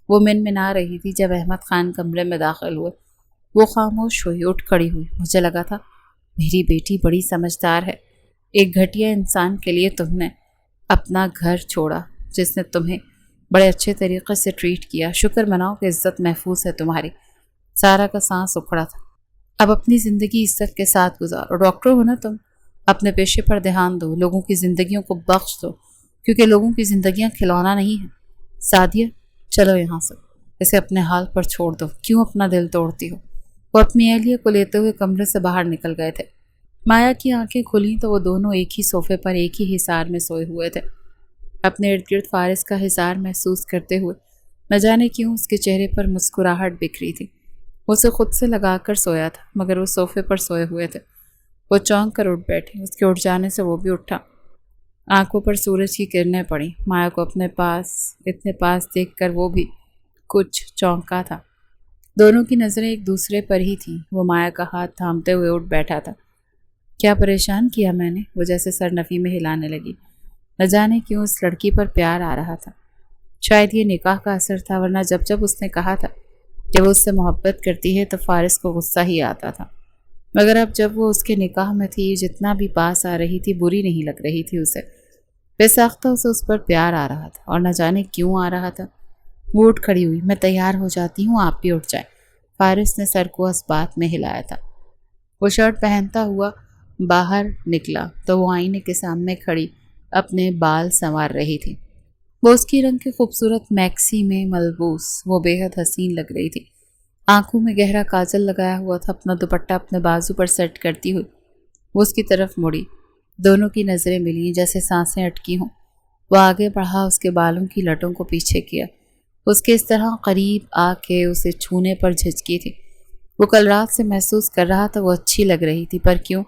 وہ منمنا رہی تھی جب احمد خان کمرے میں داخل ہوئے۔ وہ خاموش ہوئی، اٹھ کھڑی ہوئی۔ مجھے لگا تھا میری بیٹی بڑی سمجھدار ہے۔ ایک گھٹیا انسان کے لیے تم نے اپنا گھر چھوڑا، جس نے تمہیں بڑے اچھے طریقے سے ٹریٹ کیا۔ شکر مناؤ کہ عزت محفوظ ہے تمہاری۔ سارا کا سانس اکھڑا تھا۔ اب اپنی زندگی عزت کے ساتھ گزارو۔ ڈاکٹر ہو نا تم، اپنے پیشے پر دھیان دو، لوگوں کی زندگیوں کو بخش دو، کیونکہ لوگوں کی زندگیاں کھلونا نہیں ہیں۔ سعدیہ چلو یہاں سے، اسے اپنے حال پر چھوڑ دو، کیوں اپنا دل توڑتی ہو؟ وہ اپنی اہلیہ کو لیتے ہوئے کمرے سے باہر نکل گئے تھے۔ مایا کی آنکھیں کھلیں تو وہ دونوں ایک ہی صوفے پر ایک ہی حصار میں سوئے ہوئے تھے، اپنے ارد گرد فارس کا حصار محسوس کرتے ہوئے۔ نہ جانے کیوں اس کے چہرے پر مسکراہٹ بکھری تھی۔ وہ اسے خود سے لگا کر سویا تھا، مگر وہ صوفے پر سوئے ہوئے تھے۔ وہ چونک کر اٹھ بیٹھے۔ اس کے اٹھ جانے سے وہ بھی اٹھا۔ آنکھوں پر سورج کی کرنیں پڑیں۔ مایا کو اتنے پاس دیکھ کر وہ بھی کچھ چونکا تھا۔ دونوں کی نظریں ایک دوسرے پر ہی تھیں۔ وہ مایا کا ہاتھ تھامتے ہوئے اٹھ بیٹھا تھا۔ کیا پریشان کیا میں نے؟ وہ جیسے سر نفی میں ہلانے لگی۔ نہ جانے کیوں اس لڑکی پر پیار آ رہا تھا۔ شاید یہ نکاح کا اثر تھا، ورنہ جب اس نے کہا تھا کہ وہ اس سے محبت کرتی ہے تو فارس کو غصہ ہی آتا تھا، مگر اب جب وہ اس کے نکاح میں تھی، جتنا بھی پاس آ رہی تھی بری نہیں لگ رہی تھی اسے۔ بے ساختہ اسے اس پر پیار آ رہا تھا، اور نہ جانے کیوں آ رہا تھا۔ وہ اٹھ کھڑی ہوئی۔ میں تیار ہو جاتی ہوں، آپ بھی اٹھ جائیں۔ فارس نے سر کو اس بات میں ہلایا تھا۔ وہ شرٹ پہنتا ہوا باہر نکلا تو وہ آئینے کے سامنے کھڑی اپنے بال سنوار رہی تھی۔ وہ اس کی رنگ کی خوبصورت میکسی میں ملبوس وہ بے حد حسین لگ رہی تھی۔ آنکھوں میں گہرا کاجل لگایا ہوا تھا۔ اپنا دوپٹہ اپنے بازو پر سیٹ کرتی ہوئی وہ اس کی طرف مڑی۔ دونوں کی نظریں ملیں، جیسے سانسیں اٹکی ہوں۔ وہ آگے بڑھا، اس کے بالوں کی لٹوں کو پیچھے کیا۔ اس کے اس طرح قریب آ کے اسے چھونے پر جھجکی تھی۔ وہ کل رات سے محسوس کر رہا تھا وہ اچھی لگ رہی تھی، پر کیوں؟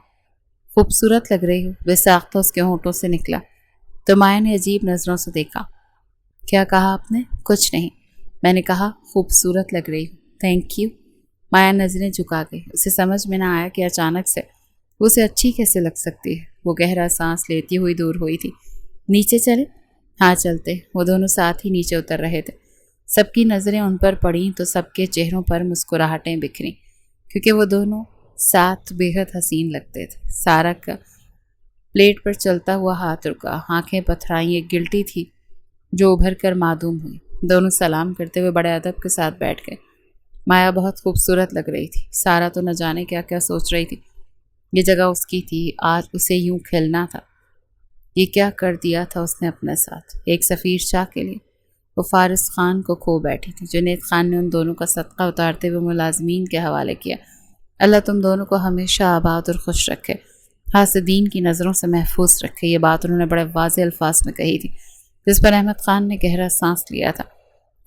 خوبصورت لگ رہی ہو، بے ساختہ اس کے ہونٹوں سے نکلا۔ تو مایا نے عجیب نظروں سے دیکھا۔ کیا کہا آپ نے؟ کچھ نہیں، میں نے کہا خوبصورت لگ رہی ہو۔ Thank you. مایا نظریں جھکا گئی۔ اسے سمجھ میں نہ آیا کہ اچانک سے وہ اسے اچھی کیسے لگ سکتی ہے۔ وہ گہرا سانس لیتی ہوئی دور ہوئی تھی۔ نیچے چلے؟ ہاں چلتے۔ وہ دونوں ساتھ ہی نیچے اتر رہے تھے۔ سب کی نظریں ان پر پڑیں تو سب کے چہروں پر مسکراہٹیں بکھریں، کیونکہ وہ دونوں ساتھ بے حد حسین لگتے تھے۔ سارا کا پلیٹ پر چلتا ہوا ہاتھ رکا، آنکھیں پتھرائیں، ایک گلٹی تھی جو ابھر کر معدوم ہوئی۔ دونوں سلام کرتے ہوئے بڑے ادب کے ساتھ بیٹھ گئے۔ مایا بہت خوبصورت لگ رہی تھی۔ سارا تو نہ جانے کیا کیا سوچ رہی تھی۔ یہ جگہ اس کی تھی، آج اسے یوں کھیلنا تھا۔ یہ کیا کر دیا تھا اس نے اپنے ساتھ، ایک سفیر شاہ کے لیے۔ وہ فارس خان کو کھو بیٹھی تھی۔ جنید خان نے ان دونوں کا صدقہ اتارتے ہوئے ملازمین کے حوالے کیا۔ اللہ تم دونوں کو ہمیشہ آباد اور خوش رکھے، حاسدین کی نظروں سے محفوظ رکھے۔ یہ بات انہوں نے بڑے واضح الفاظ میں کہی تھی، جس پر احمد خان نے گہرا سانس لیا تھا۔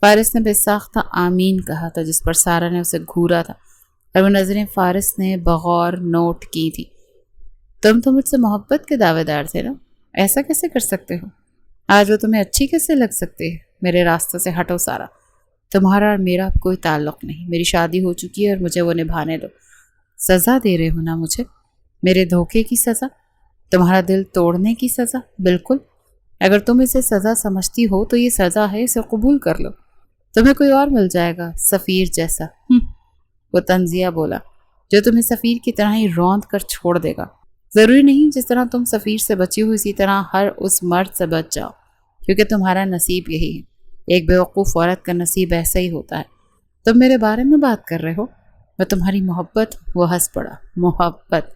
فارس نے بے ساختہ آمین کہا تھا، جس پر سارا نے اسے گھورا تھا، اور وہ نظریں فارس نے بغور نوٹ کی تھی۔ تم تو مجھ سے محبت کے دعوے دار تھے نا، ایسا کیسے کر سکتے ہو؟ آج وہ تمہیں اچھی کیسے لگ سکتی ہے؟ میرے راستے سے ہٹو سارا، تمہارا اور میرا اب کوئی تعلق نہیں۔ میری شادی ہو چکی ہے اور مجھے وہ نبھانے دو۔ سزا دے رہے ہو نا مجھے؟ میرے دھوکے کی سزا؟ تمہارا دل توڑنے کی سزا؟ بالکل، اگر تم اسے سزا سمجھتی ہو تو یہ سزا ہے، اسے قبول کر لو، تمہیں کوئی اور مل جائے گا سفیر جیسا۔ وہ طنزیہ بولا، جو تمہیں سفیر کی طرح ہی روند کر چھوڑ دے گا۔ ضروری نہیں جس طرح تم سفیر سے بچی ہو اسی طرح ہر اس مرد سے بچ جاؤ، کیونکہ تمہارا نصیب یہی ہے۔ ایک بیوقوف عورت کا نصیب ایسا ہی ہوتا ہے۔ تم میرے بارے میں بات کر رہے ہو؟ میں تمہاری محبت۔ وہ ہنس پڑا۔ محبت؟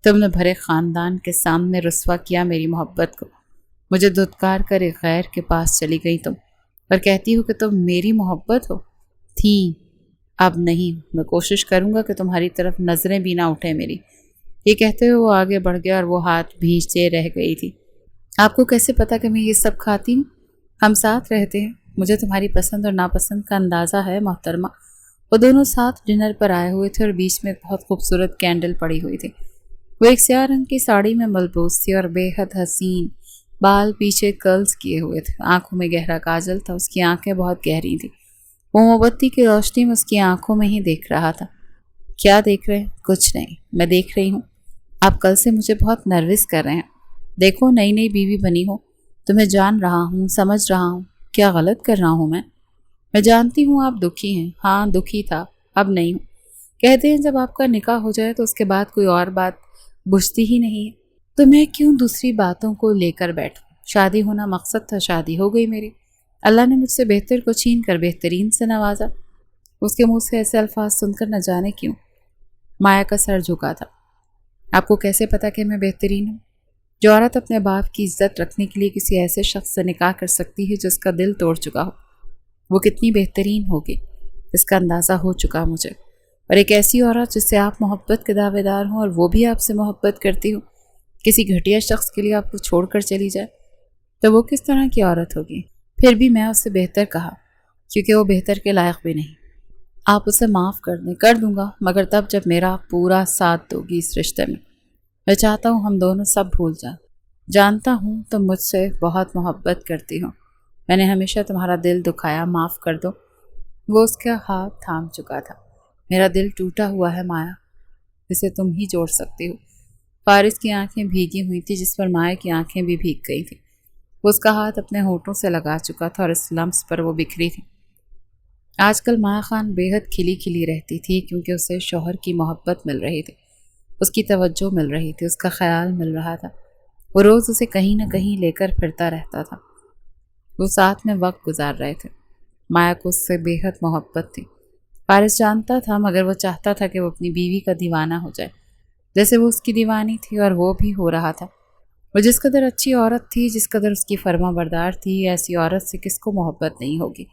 تم نے بھرے خاندان کے سامنے رسوا کیا میری محبت کو۔ مجھے دھتکار کر ایک غیر کے پاس چلی گئی تم، اور کہتی ہو کہ تم میری محبت ہو۔ تھی، اب نہیں۔ میں کوشش کروں گا کہ تمہاری طرف نظریں بھی نہ اٹھیں میری۔ یہ کہتے ہوئے وہ آگے بڑھ گیا اور وہ ہاتھ بھیجتے رہ گئی تھی۔ آپ کو کیسے پتا کہ میں یہ سب کھاتی ہوں؟ ہم ساتھ رہتے ہیں، مجھے تمہاری پسند اور ناپسند کا اندازہ ہے محترمہ۔ وہ دونوں ساتھ ڈنر پر آئے ہوئے تھے اور بیچ میں ایک بہت خوبصورت کینڈل پڑی ہوئی تھی۔ وہ ایک سیاہ رنگ کی ساڑی میں ملبوس تھی اور بے حد حسین، بال پیچھے کرلز کیے ہوئے تھے، آنکھوں میں گہرا کاجل تھا، اس کی آنکھیں بہت گہری تھیں۔ وہ موم بتی کی روشنی میں اس کی آنکھوں میں ہی دیکھ رہا تھا۔ کیا دیکھ رہے ہیں؟ کچھ نہیں، میں دیکھ رہی ہوں آپ کل سے مجھے بہت نروس کر رہے ہیں۔ دیکھو، نئی نئی بیوی بنی ہو، تمہیں جان رہا ہوں، سمجھ رہا ہوں، کیا غلط کر رہا ہوں میں جانتی ہوں آپ دکھی ہیں۔ ہاں دکھی تھا، اب نہیں ہوں۔ کہتے ہیں جب آپ کا نکاح ہو جائے تو اس کے بعد کوئی اور بات بجھتی ہی نہیں ہے، تو میں کیوں دوسری باتوں کو لے کر بیٹھوں؟ شادی ہونا مقصد تھا، شادی ہو گئی میری۔ اللہ نے مجھ سے بہتر کو چھین کر بہترین سے نوازا۔ اس کے منہ سے ایسے الفاظ سن کر نہ جانے کیوں مایا کا سر جھکا تھا۔ آپ کو کیسے پتا کہ میں بہترین ہوں؟ جو عورت اپنے باپ کی عزت رکھنے کے لیے کسی ایسے شخص سے نکاح کر سکتی ہے جس کا دل توڑ چکا ہو، وہ کتنی بہترین ہوگی اس کا اندازہ ہو چکا مجھے۔ اور ایک ایسی عورت جس سے آپ محبت کے دعوے دار ہوں اور وہ بھی آپ سے محبت کرتی ہو، کسی گھٹیا شخص کے لیے آپ کو چھوڑ کر چلی جائے تو وہ کس طرح کی عورت ہوگی؟ پھر بھی میں اسے بہتر کہا، کیونکہ وہ بہتر کے لائق بھی نہیں۔ آپ اسے معاف کر دیں۔ کر دوں گا، مگر تب جب میرا پورا ساتھ دو گی اس رشتے میں۔ میں چاہتا ہوں ہم دونوں سب بھول جائیں۔ جانتا ہوں تم مجھ سے بہت محبت کرتی ہو، میں نے ہمیشہ تمہارا دل دکھایا، معاف کر دو۔ وہ اس کا ہاتھ تھام چکا تھا۔ میرا دل ٹوٹا ہوا ہے مایا، جسے تم ہی جوڑ سکتی ہو۔ فارس کی آنکھیں بھیگی ہوئی تھی جس پر مایا کی آنکھیں بھی بھیگ گئی تھیں۔ وہ اس کا ہاتھ اپنے ہونٹوں سے لگا چکا تھا اور اس لمس پر وہ بکھری تھی۔ آج کل مایا خان بے حد کھلی کھلی رہتی تھی کیونکہ اسے شوہر کی محبت مل رہی تھی، اس کی توجہ مل رہی تھی، اس کا خیال مل رہا تھا۔ وہ روز اسے کہیں نہ کہیں لے کر پھرتا رہتا تھا۔ وہ ساتھ میں وقت گزار رہے تھے۔ مایا کو اس سے بے حد محبت تھی۔ فارس جانتا تھا، مگر وہ چاہتا تھا کہ وہ اپنی بیوی کا دیوانہ ہو جائے، جیسے وہ اس کی دیوانی تھی، اور وہ بھی ہو رہا تھا۔ وہ جس قدر اچھی عورت تھی، جس قدر اس کی فرما بردار تھی، ایسی عورت سے کس کو محبت نہیں ہوگی؟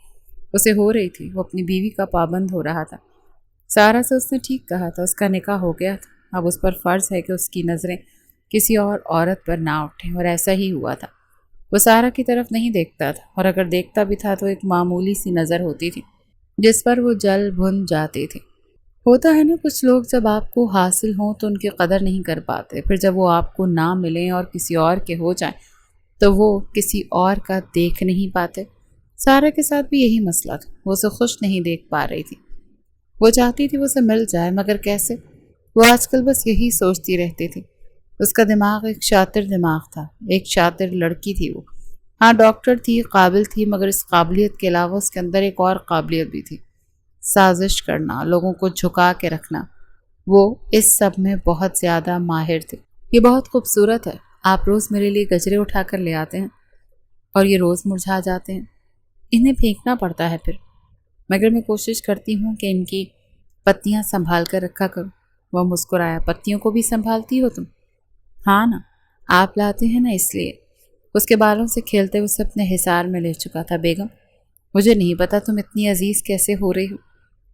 اسے ہو رہی تھی۔ وہ اپنی بیوی کا پابند ہو رہا تھا۔ سارا سے اس نے ٹھیک کہا تھا، اس کا نکاح ہو گیا تھا، اب اس پر فرض ہے کہ اس کی نظریں کسی اور عورت پر نہ اٹھیں، اور ایسا ہی ہوا تھا۔ وہ سارا کی طرف نہیں دیکھتا تھا، اور اگر دیکھتا بھی تھا تو ایک معمولی سی نظر ہوتی تھی جس پر وہ جل بھن جاتی تھی۔ ہوتا ہے نا، کچھ لوگ جب آپ کو حاصل ہوں تو ان کی قدر نہیں کر پاتے، پھر جب وہ آپ کو نہ ملیں اور کسی اور کے ہو جائیں تو وہ کسی اور کا دیکھ نہیں پاتے۔ سارا کے ساتھ بھی یہی مسئلہ تھا، وہ اسے خوش نہیں دیکھ پا رہی تھی۔ وہ چاہتی تھی وہ اسے مل جائے، مگر کیسے؟ وہ آج کل بس یہی سوچتی رہتی تھی۔ اس کا دماغ ایک شاطر دماغ تھا، ایک شاطر لڑکی تھی وہ۔ ہاں ڈاکٹر تھی، قابل تھی، مگر اس قابلیت کے علاوہ اس کے اندر ایک اور قابلیت بھی تھی، سازش کرنا، لوگوں کو جھکا کے رکھنا۔ وہ اس سب میں بہت زیادہ ماہر تھی۔ یہ بہت خوبصورت ہے، آپ روز میرے لیے گجرے اٹھا کر لے آتے ہیں اور یہ روز مرجھا جاتے ہیں، انہیں پھینکنا پڑتا ہے پھر، مگر میں کوشش کرتی ہوں کہ ان کی پتیاں سنبھال کر رکھا کروں۔ وہ مسکرایا۔ پتیوں کو بھی سنبھالتی ہو تم؟ ہاں نا، آپ لاتے ہیں نا، اس لیے۔ اس کے بالوں سے کھیلتے ہوئے اسے اپنے حصار میں لے چکا تھا۔ بیگم، مجھے نہیں پتا تم اتنی عزیز کیسے ہو رہی ہو،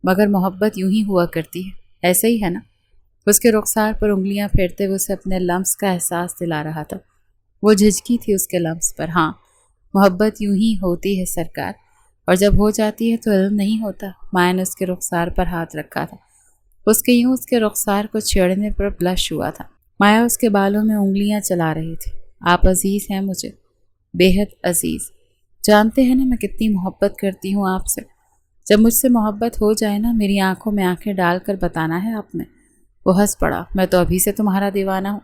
مگر محبت یوں ہی ہوا کرتی ہے، ایسا ہی ہے نا؟ اس کے رخسار پر انگلیاں پھیرتے ہوئے اسے اپنے لمس کا احساس دلا رہا تھا۔ وہ جھجکی تھی اس کے لمس پر۔ ہاں، محبت یوں ہی ہوتی ہے سرکار، اور جب ہو جاتی ہے تو علم نہیں ہوتا۔ مایا نے اس کے رخسار پر ہاتھ رکھا تھا۔ اس کے یوں اس کے رخسار کو چھیڑنے پر بلش ہوا تھا۔ مایا اس کے بالوں میں انگلیاں چلا رہی تھی۔ آپ عزیز ہیں مجھے، بے حد عزیز۔ جانتے ہیں نا میں کتنی محبت کرتی ہوں آپ سے۔ جب مجھ سے محبت ہو جائے نا، میری آنکھوں میں آنکھیں ڈال کر بتانا ہے آپ نے۔ وہ ہنس پڑا۔ میں تو ابھی سے تمہارا دیوانہ ہوں،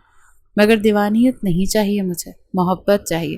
مگر دیوانیت نہیں چاہیے مجھے، محبت چاہیے۔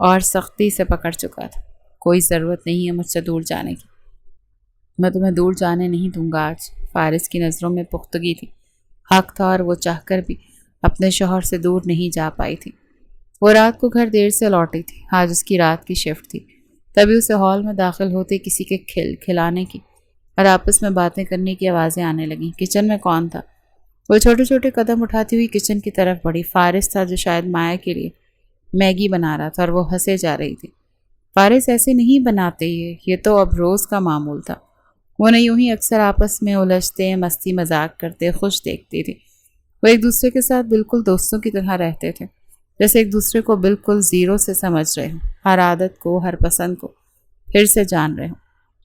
اور سختی سے پکڑ چکا تھا۔ کوئی ضرورت نہیں ہے مجھ سے دور جانے کی، میں تمہیں دور جانے نہیں دوں گا آج۔ فارس کی نظروں میں پختگی تھی، حق تھا اور وہ چاہ کر بھی اپنے شوہر سے دور نہیں جا پائی تھی۔ وہ رات کو گھر دیر سے لوٹی تھی، آج اس کی رات کی شفٹ تھی۔ تبھی اسے ہال میں داخل ہوتے کسی کے کھلانے کی اور آپس میں باتیں کرنے کی آوازیں آنے لگیں۔ کچن میں کون تھا؟ وہ چھوٹے چھوٹے قدم اٹھاتی ہوئی کچن کی طرف بڑھی۔ فارس تھا، جو شاید مایا کے لیے میگی بنا رہا تھا اور وہ ہنسے جا رہی تھی۔ فارس ایسے نہیں بناتے، یہ تو اب روز کا معمول تھا۔ وہ یوں ہی اکثر آپس میں الجھتے، مستی مذاق کرتے، خوش دیکھتی تھی۔ وہ ایک دوسرے کے ساتھ بالکل دوستوں کی طرح رہتے تھے، جیسے ایک دوسرے کو بالکل زیرو سے سمجھ رہے ہوں، ہر عادت کو، ہر پسند کو پھر سے جان رہے ہوں۔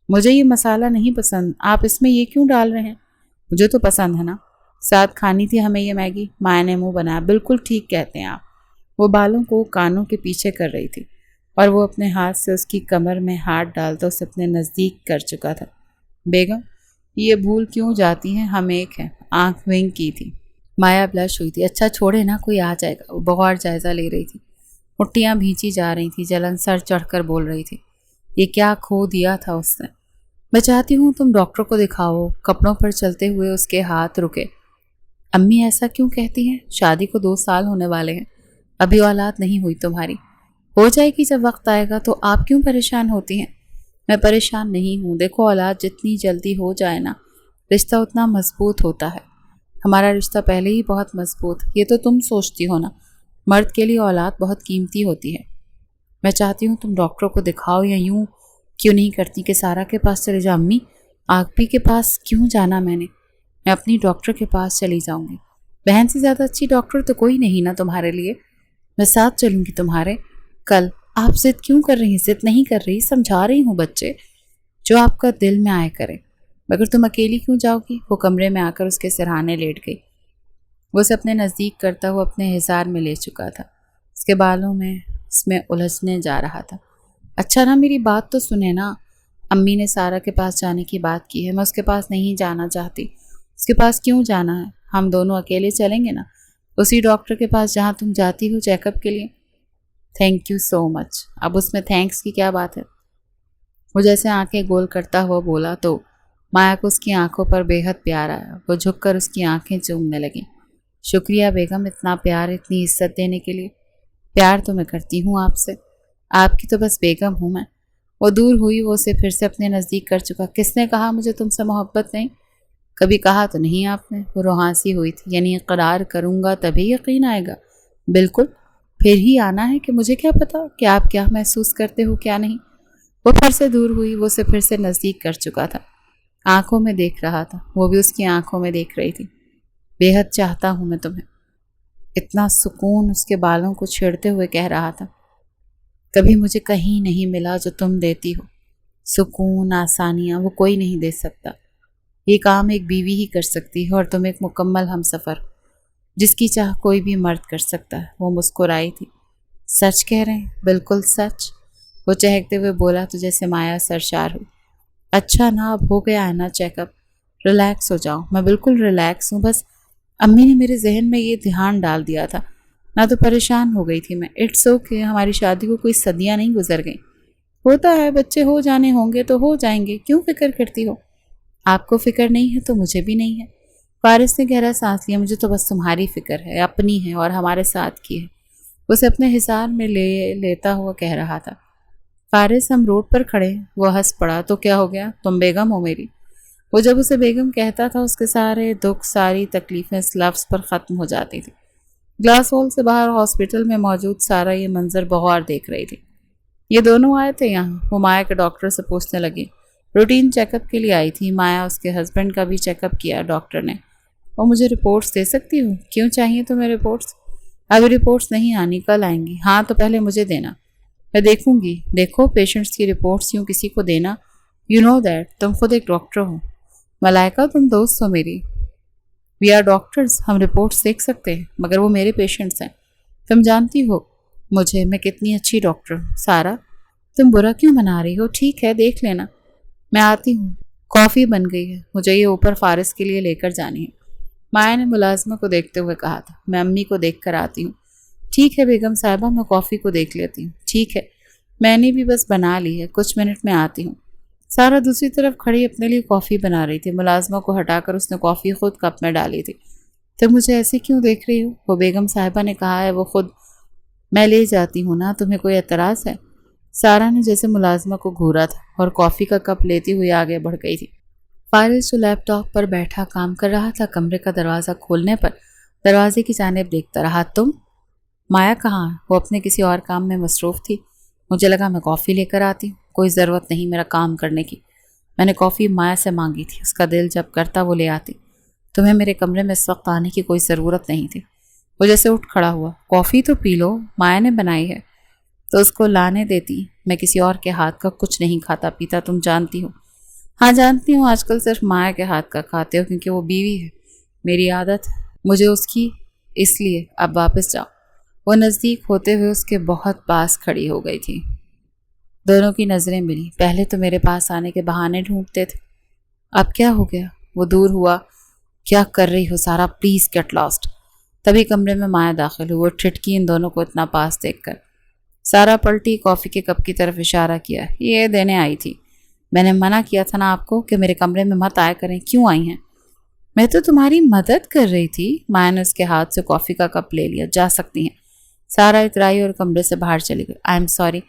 مجھے یہ مسالہ نہیں پسند، آپ اس میں یہ کیوں ڈال رہے ہیں؟ مجھے تو پسند ہے نا، ساتھ کھانی تھی ہمیں یہ میگی۔ مایا نے منہ بنایا۔ بالکل ٹھیک کہتے ہیں آپ۔ وہ بالوں کو کانوں کے پیچھے کر رہی تھی اور وہ اپنے ہاتھ سے اس کی کمر میں ہاتھ ڈالتا اسے اپنے نزدیک کر چکا تھا۔ بیگم یہ بھول کیوں جاتی ہیں، ہم ایک ہیں۔ آنکھ ونگ کی تھی۔ مایا بلش ہوئی تھی۔ اچھا چھوڑے نا، کوئی آ جائے گا۔ وہ بغور جائزہ لے رہی تھی، مٹھیاں بھینچی جا رہی تھی، جلن سر چڑھ کر بول رہی تھی۔ یہ کیا کھو دیا تھا اس نے؟ میں چاہتی ہوں تم ڈاکٹر کو دکھاؤ۔ کپڑوں پر چلتے ہوئے اس کے ہاتھ رکے۔ امی ایسا کیوں کہتی ہیں؟ شادی کو 2 سال ہونے والے ہیں، ابھی اولاد نہیں ہوئی تمہاری، ہو جائے گی جب وقت آئے گا۔ تو آپ کیوں پریشان ہوتی ہیں؟ میں پریشان نہیں ہوں، دیکھو اولاد جتنی جلدی ہو جائے نا، رشتہ اتنا مضبوط ہوتا ہے۔ ہمارا رشتہ پہلے ہی بہت مضبوط، یہ تو تم سوچتی ہو نا، مرد کے لیے اولاد بہت قیمتی ہوتی ہے۔ میں چاہتی ہوں تم ڈاکٹر کو دکھاؤ، یا یوں کیوں نہیں کرتی کہ سارا کے پاس چلے جا؟ امی آگپی کے پاس کیوں جانا میں اپنی ڈاکٹر کے پاس چلی جاؤں گی۔ بہن سے زیادہ اچھی ڈاکٹر تو کوئی نہیں نا تمہارے لیے، میں ساتھ چلوں گی تمہارے۔ کل آپ ضد کیوں کر رہی ہیں؟ ضد نہیں کر رہی، سمجھا رہی ہوں بچے، جو آپ کا دل میں آئے کرے۔ مگر تم اکیلی کیوں جاؤ گی؟ وہ کمرے میں آ کر اس کے سرہانے لیٹ گئی۔ وہ اسے اپنے نزدیک کرتا ہوا اپنے حصار میں لے چکا تھا، اس کے بالوں میں اس میں الجھنے جا رہا تھا۔ اچھا نا، میری بات تو سنے نا، امی نے سارا کے پاس جانے کی بات کی ہے، میں اس کے پاس نہیں جانا چاہتی۔ اس کے پاس کیوں جانا ہے؟ ہم دونوں اکیلے چلیں گے نا، اسی ڈاکٹر کے پاس جہاں تم جاتی ہو چیک اپ کے لیے۔ تھینک یو سو مچ۔ اب اس میں تھینکس کی کیا بات ہے؟ وہ جیسے آنکھیں گول کرتا ہوا بولا تو مایا کو اس کی آنکھوں پر بے حد پیار آیا۔ وہ جھک کر اس کی آنکھیں چومنے لگیں۔ شکریہ بیگم، اتنا پیار، اتنی عزت دینے کے لیے۔ پیار تو میں کرتی ہوں آپ سے، آپ کی تو بس بیگم ہوں میں۔ وہ دور ہوئی، وہ اسے پھر سے اپنے نزدیک کر چکا۔ کس نے کہا مجھے تم سے محبت نہیں؟ کبھی کہا تو نہیں آپ نے۔ وہ روحانسی ہوئی تھی۔ یعنی اقرار کروں گا تبھی یقین آئے گا؟ بالکل، پھر ہی آنا ہے کہ مجھے کیا پتا کہ آپ کیا محسوس کرتے ہو کیا نہیں۔ وہ پھر سے دور ہوئی، وہ اسے پھر سے نزدیک کر چکا تھا، آنکھوں میں دیکھ رہا تھا، وہ بھی اس کی آنکھوں میں دیکھ رہی تھی۔ بے حد چاہتا ہوں میں تمہیں، اتنا سکون اس کے بالوں کو چھیڑتے ہوئے کہہ رہا تھا۔ کبھی مجھے کہیں نہیں ملا جو تم دیتی ہو، سکون، آسانیاں، وہ کوئی نہیں دے سکتا۔ یہ کام ایک بیوی ہی کر سکتی ہے، اور تم ایک مکمل ہمسفر، جس کی چاہ کوئی بھی مرد کر سکتا ہے۔ وہ مسکرائی تھی۔ سچ کہہ رہے ہیں؟ بالکل سچ، وہ چہکتے ہوئے بولا تو جیسے مایا سرشار ہوئی۔ اچھا نا، اب ہو گیا ہے نا چیک اپ، ریلیکس ہو جاؤ۔ میں بالکل ریلیکس ہوں، بس امی نے میرے ذہن میں یہ دھیان ڈال دیا تھا، نہ تو پریشان ہو گئی تھی میں۔ اٹس اوکے، ہماری شادی کو کوئی صدیاں نہیں گزر گئیں، ہوتا ہے، بچے ہو جانے ہوں گے تو ہو جائیں گے، کیوں فکر کرتی ہو؟ آپ کو فکر نہیں ہے تو مجھے بھی نہیں ہے۔ فارس نے گہرا سانس لیا۔ مجھے تو بس تمہاری فکر ہے، اپنی ہے اور ہمارے ساتھ کی ہے، اسے اپنے حصار میں لیتا ہوا کہہ رہا تھا۔ فارس، ہم روڈ پر کھڑے۔ وہ ہنس پڑا۔ تو کیا ہو گیا، تم بیگم ہو میری؟ وہ جب اسے بیگم کہتا تھا، اس کے سارے دکھ، ساری تکلیفیں اس لفظ پر ختم ہو جاتی تھی۔ گلاس ہال سے باہر ہاسپٹل میں موجود سارا یہ منظر بغور دیکھ رہی تھی۔ یہ دونوں آئے تھے یہاں؟ وہ مایا کے ڈاکٹر سے پوچھنے لگی۔ روٹین چیک اپ کے لیے آئی تھی مایا، اس کے ہسبینڈ کا بھی چیک اپ کیا ڈاکٹر نے۔ اور مجھے رپورٹس دے سکتی ہوں؟ کیوں چاہیے تمہیں رپورٹس؟ ابھی رپورٹس نہیں آنی، کل آئیں گی۔ ہاں تو پہلے مجھے دینا، میں دیکھوں گی۔ دیکھو، پیشنٹس کی رپورٹس یوں کسی کو دینا، یو نو دیٹ، تم خود ایک ڈاکٹر ہو۔ ملائکہ، تم دوست ہو میری، وی آر ڈاکٹرز، ہم رپورٹس دیکھ سکتے ہیں، مگر وہ میرے پیشنٹس ہیں۔ تم جانتی ہو مجھے، میں کتنی اچھی ڈاکٹر ہوں۔ سارا، تم برا کیوں منا رہی ہو؟ ٹھیک ہے، دیکھ لینا، میں آتی ہوں۔ کافی بن گئی ہے، مجھے یہ اوپر فارس کے لیے لے کر جانی ہے۔ مایا نے ملازمہ کو دیکھتے ہوئے کہا تھا۔ میں امی کو دیکھ کر آتی ہوں۔ ٹھیک ہے بیگم صاحبہ، میں کافی کو دیکھ لیتی ہوں۔ ٹھیک ہے، میں نے بھی بس بنا لی ہے، کچھ منٹ میں آتی ہوں۔ سارا دوسری طرف کھڑی اپنے لیے کافی بنا رہی تھی۔ ملازمہ کو ہٹا کر اس نے کافی خود کپ میں ڈالی تھی۔ تم مجھے ایسے کیوں دیکھ رہی ہو؟ وہ بیگم صاحبہ نے کہا ہے وہ خود، میں لے جاتی ہوں نا، تمہیں کوئی اعتراض ہے؟ سارا نے جیسے ملازمہ کو گھورا تھا اور کافی کا کپ لیتی ہوئی آگے بڑھ گئی تھی۔ فارس جو لیپ ٹاپ پر بیٹھا کام کر رہا تھا، کمرے کا دروازہ کھولنے پر دروازے کی جانب دیکھتا رہا۔ تم؟ مایا کہاں ہے؟ وہ اپنے کسی اور کام میں مصروف تھی۔ مجھے لگا میں کافی لے کر آتی ہوں۔ کوئی ضرورت نہیں میرا کام کرنے کی، میں نے کافی مایا سے مانگی تھی، اس کا دل جب کرتا وہ لے آتی۔ تمہیں میرے کمرے میں اس وقت آنے کی کوئی ضرورت نہیں تھی۔ وہ جیسے اٹھ کھڑا ہوا۔ کافی تو پی لو، مایا نے بنائی ہے تو اس کو لانے دیتی۔ میں کسی اور کے ہاتھ کا کچھ نہیں کھاتا پیتا، تم جانتی ہو۔ ہاں جانتی ہوں، آج کل صرف مایا کے ہاتھ کا کھاتے ہو کیونکہ وہ بیوی ہے۔ میری عادت مجھے اس کی، اس لیے اب واپس جاؤ۔ وہ نزدیک ہوتے ہوئے اس کے بہت پاس کھڑی ہو گئی تھی۔ دونوں کی نظریں ملی۔ پہلے تو میرے پاس آنے کے بہانے ڈھونڈتے تھے، اب کیا ہو گیا؟ وہ دور ہوا۔ کیا کر رہی ہو سارا؟ Please get lost. تبھی کمرے میں مایا داخل ہوئی۔ وہ ٹھٹکی ان دونوں کو اتنا پاس دیکھ کر۔ سارا پلٹی، کافی کے کپ کی طرف اشارہ کیا۔ یہ دینے آئی تھی، میں نے منع کیا تھا نا آپ کو کہ میرے کمرے میں مت آیا کریں، کیوں آئی ہیں؟ میں تو تمہاری مدد کر رہی تھی۔ مایا نے اس کے ہاتھ سے کافی کا کپ لے لیا۔ جا سکتی ہیں۔ سارا اترائی اور کمرے سے باہر چلی گئی۔ آئی ایم سوری،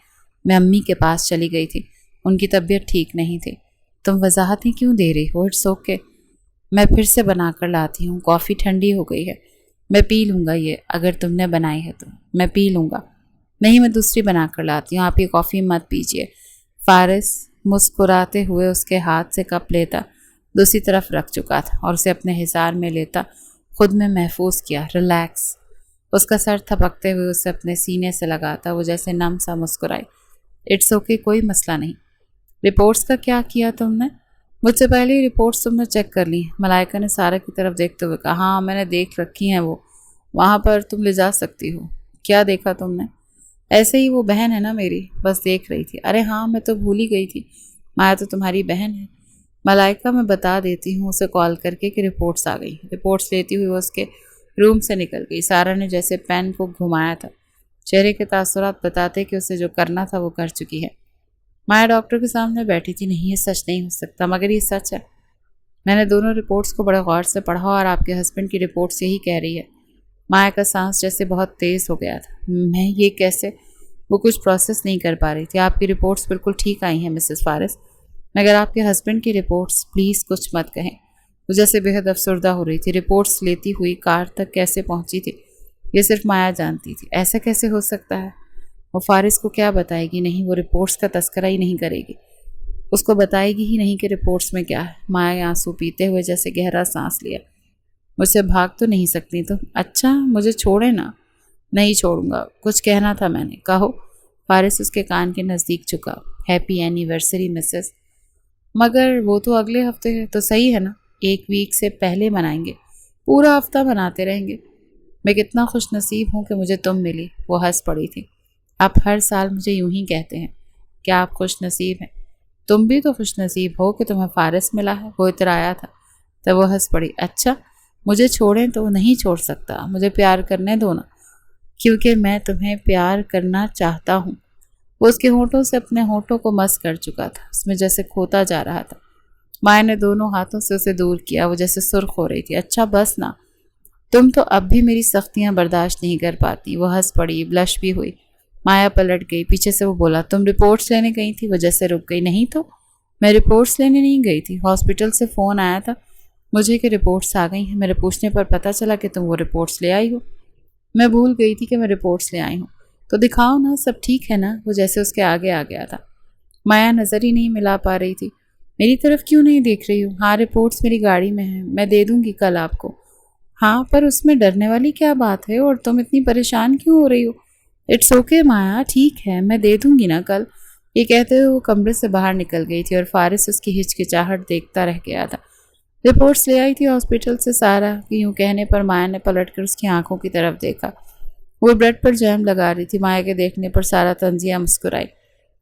میں امی کے پاس چلی گئی تھی، ان کی طبیعت ٹھیک نہیں تھی۔ تم وضاحتیں کیوں دے رہی ہو؟ اٹس اوکے، میں پھر سے بنا کر لاتی ہوں۔ کافی ٹھنڈی ہو گئی ہے، میں پی لوں گا یہ، اگر تم نے بنائی ہے تو میں پی لوں گا۔ نہیں، میں دوسری بنا کر لاتی ہوں، آپ یہ کافی مت پیجیے۔ فارس مسکراتے ہوئے اس کے ہاتھ سے کپ لیتا دوسری طرف رکھ چکا تھا اور اسے اپنے حصار میں لیتا خود میں محفوظ کیا۔ ریلیکس۔ اس کا سر تھپکتے ہوئے اسے اپنے سینے سے لگاتا وہ جیسے نم سا مسکرائی۔ اٹس اوکے، کوئی مسئلہ نہیں۔ رپورٹس کا کیا کیا تم نے؟ مجھ سے پہلے ہی رپورٹس تم نے چیک کر لی؟ ملائکہ نے سارا کی طرف دیکھتے ہوئے کہا۔ ہاں میں نے دیکھ رکھی ہیں، وہ وہاں پر تم لے جا سکتی ہو۔ کیا دیکھا تم نے؟ ایسے ہی، وہ بہن ہے نا میری، بس دیکھ رہی تھی۔ ارے ہاں، میں تو بھول ہی گئی تھی، مایا تو تمہاری بہن ہے۔ ملائکہ میں بتا دیتی ہوں اسے کال کر کے کہ رپورٹس آ گئی۔ رپورٹس لیتی ہوئی وہ اس کے روم سے نکل گئی۔ سارا نے جیسے پین کو گھمایا تھا، چہرے کے تاثرات بتاتے کہ اسے جو کرنا تھا وہ کر چکی ہے۔ مایا ڈاکٹر کے سامنے بیٹھی تھی۔ نہیں، یہ سچ نہیں ہو سکتا، مگر یہ سچ ہے۔ میں نے دونوں رپورٹس کو بڑے غور سے پڑھا اور آپ کے ہسبینڈ کی رپورٹس یہی کہہ رہی ہے۔ مایا کا سانس جیسے بہت تیز ہو گیا تھا۔ میں یہ کیسے؟ وہ کچھ پروسیس نہیں کر پا رہی تھی۔ آپ کی رپورٹس بالکل ٹھیک آئی ہیں مسز فارس، مگر آپ کے ہسبینڈ کی رپورٹس، پلیز کچھ مت کہیں۔ وہ جیسے بہت افسردہ ہو رہی تھی۔ رپورٹس لیتی ہوئی کار تک کیسے پہنچی تھی یہ صرف مایا جانتی تھی۔ ایسا کیسے ہو سکتا ہے؟ وہ فارس کو کیا بتائے گی؟ نہیں، وہ رپورٹس کا تذکرہ ہی نہیں کرے گی، اس کو بتائے گی ہی نہیں کہ رپورٹس میں کیا ہے۔ مایا آنسو پیتے ہوئے جیسے گہرا سانس لیا۔ مجھ سے بھاگ تو نہیں سکتی تم؟ اچھا، مجھے چھوڑے نا۔ نہیں چھوڑوں گا، کچھ کہنا تھا میں نے، کہو۔ فارس اس کے کان کے نزدیک چکا۔ Happy anniversary Mrs. مگر وہ تو اگلے ہفتے ہے۔ تو صحیح ہے نا، 1 ویک سے پہلے منائیں گے، پورا ہفتہ مناتے رہیں گے۔ میں کتنا خوش نصیب ہوں کہ مجھے تم ملی۔ وہ ہنس پڑی تھی۔ آپ ہر سال مجھے یوں ہی کہتے ہیں کہ آپ خوش نصیب ہیں۔ تم بھی تو خوش نصیب ہو کہ تمہیں فارس ملا ہے۔ وہ اترایا تھا تو وہ ہنس پڑی۔ اچھا، مجھے چھوڑیں تو وہ نہیں چھوڑ سکتا، مجھے پیار کرنے دو نا، کیونکہ میں تمہیں پیار کرنا چاہتا ہوں۔ وہ اس کے ہونٹوں سے اپنے ہونٹوں کو مس کر چکا تھا، اس میں جیسے کھوتا جا رہا تھا۔ مایا نے دونوں ہاتھوں سے اسے دور کیا، وہ جیسے سرخ ہو رہی تھی۔ اچھا بس نا، تم تو اب بھی میری سختیاں برداشت نہیں کر پاتی۔ وہ ہنس پڑی، بلش بھی ہوئی۔ مایا پلٹ گئی، پیچھے سے وہ بولا۔ تم رپورٹس لینے گئی تھی؟ وہ جیسے رک گئی۔ نہیں تو، میں رپورٹس لینے نہیں گئی تھی، ہاسپٹل سے فون آیا تھا مجھے کہ رپورٹس آ گئی ہیں۔ میرے پوچھنے پر پتہ چلا کہ تم وہ رپورٹس لے آئی ہو۔ میں بھول گئی تھی کہ میں رپورٹس لے آئی ہوں۔ تو دکھاؤ نا، سب ٹھیک ہے نا؟ وہ جیسے اس کے آگے آ گیا تھا۔ مایا نظر ہی نہیں ملا پا رہی تھی۔ میری طرف کیوں نہیں دیکھ رہی ہوں؟ ہاں، رپورٹس میری گاڑی میں ہیں، میں دے دوں گی کل آپ کو۔ ہاں، پر اس میں ڈرنے والی کیا بات ہے؟ اور تم اتنی پریشان کیوں ہو رہی ہو؟ اٹس اوکے مایا، ٹھیک ہے، میں دے دوں گی نا کل۔ یہ کہتے ہوئے وہ کمرے سے باہر نکل گئی تھی اور فارس اس کی ہچکچاہٹ دیکھتا رہ گیا تھا۔ رپورٹس لے آئی تھی ہاسپٹل سے سارا کہ یوں کہنے پر مایا نے پلٹ کر اس کی آنکھوں کی طرف دیکھا۔ وہ بریڈ پر جیم لگا رہی تھی۔ مایا کے دیکھنے پر سارا طنزیہ مسکرائی۔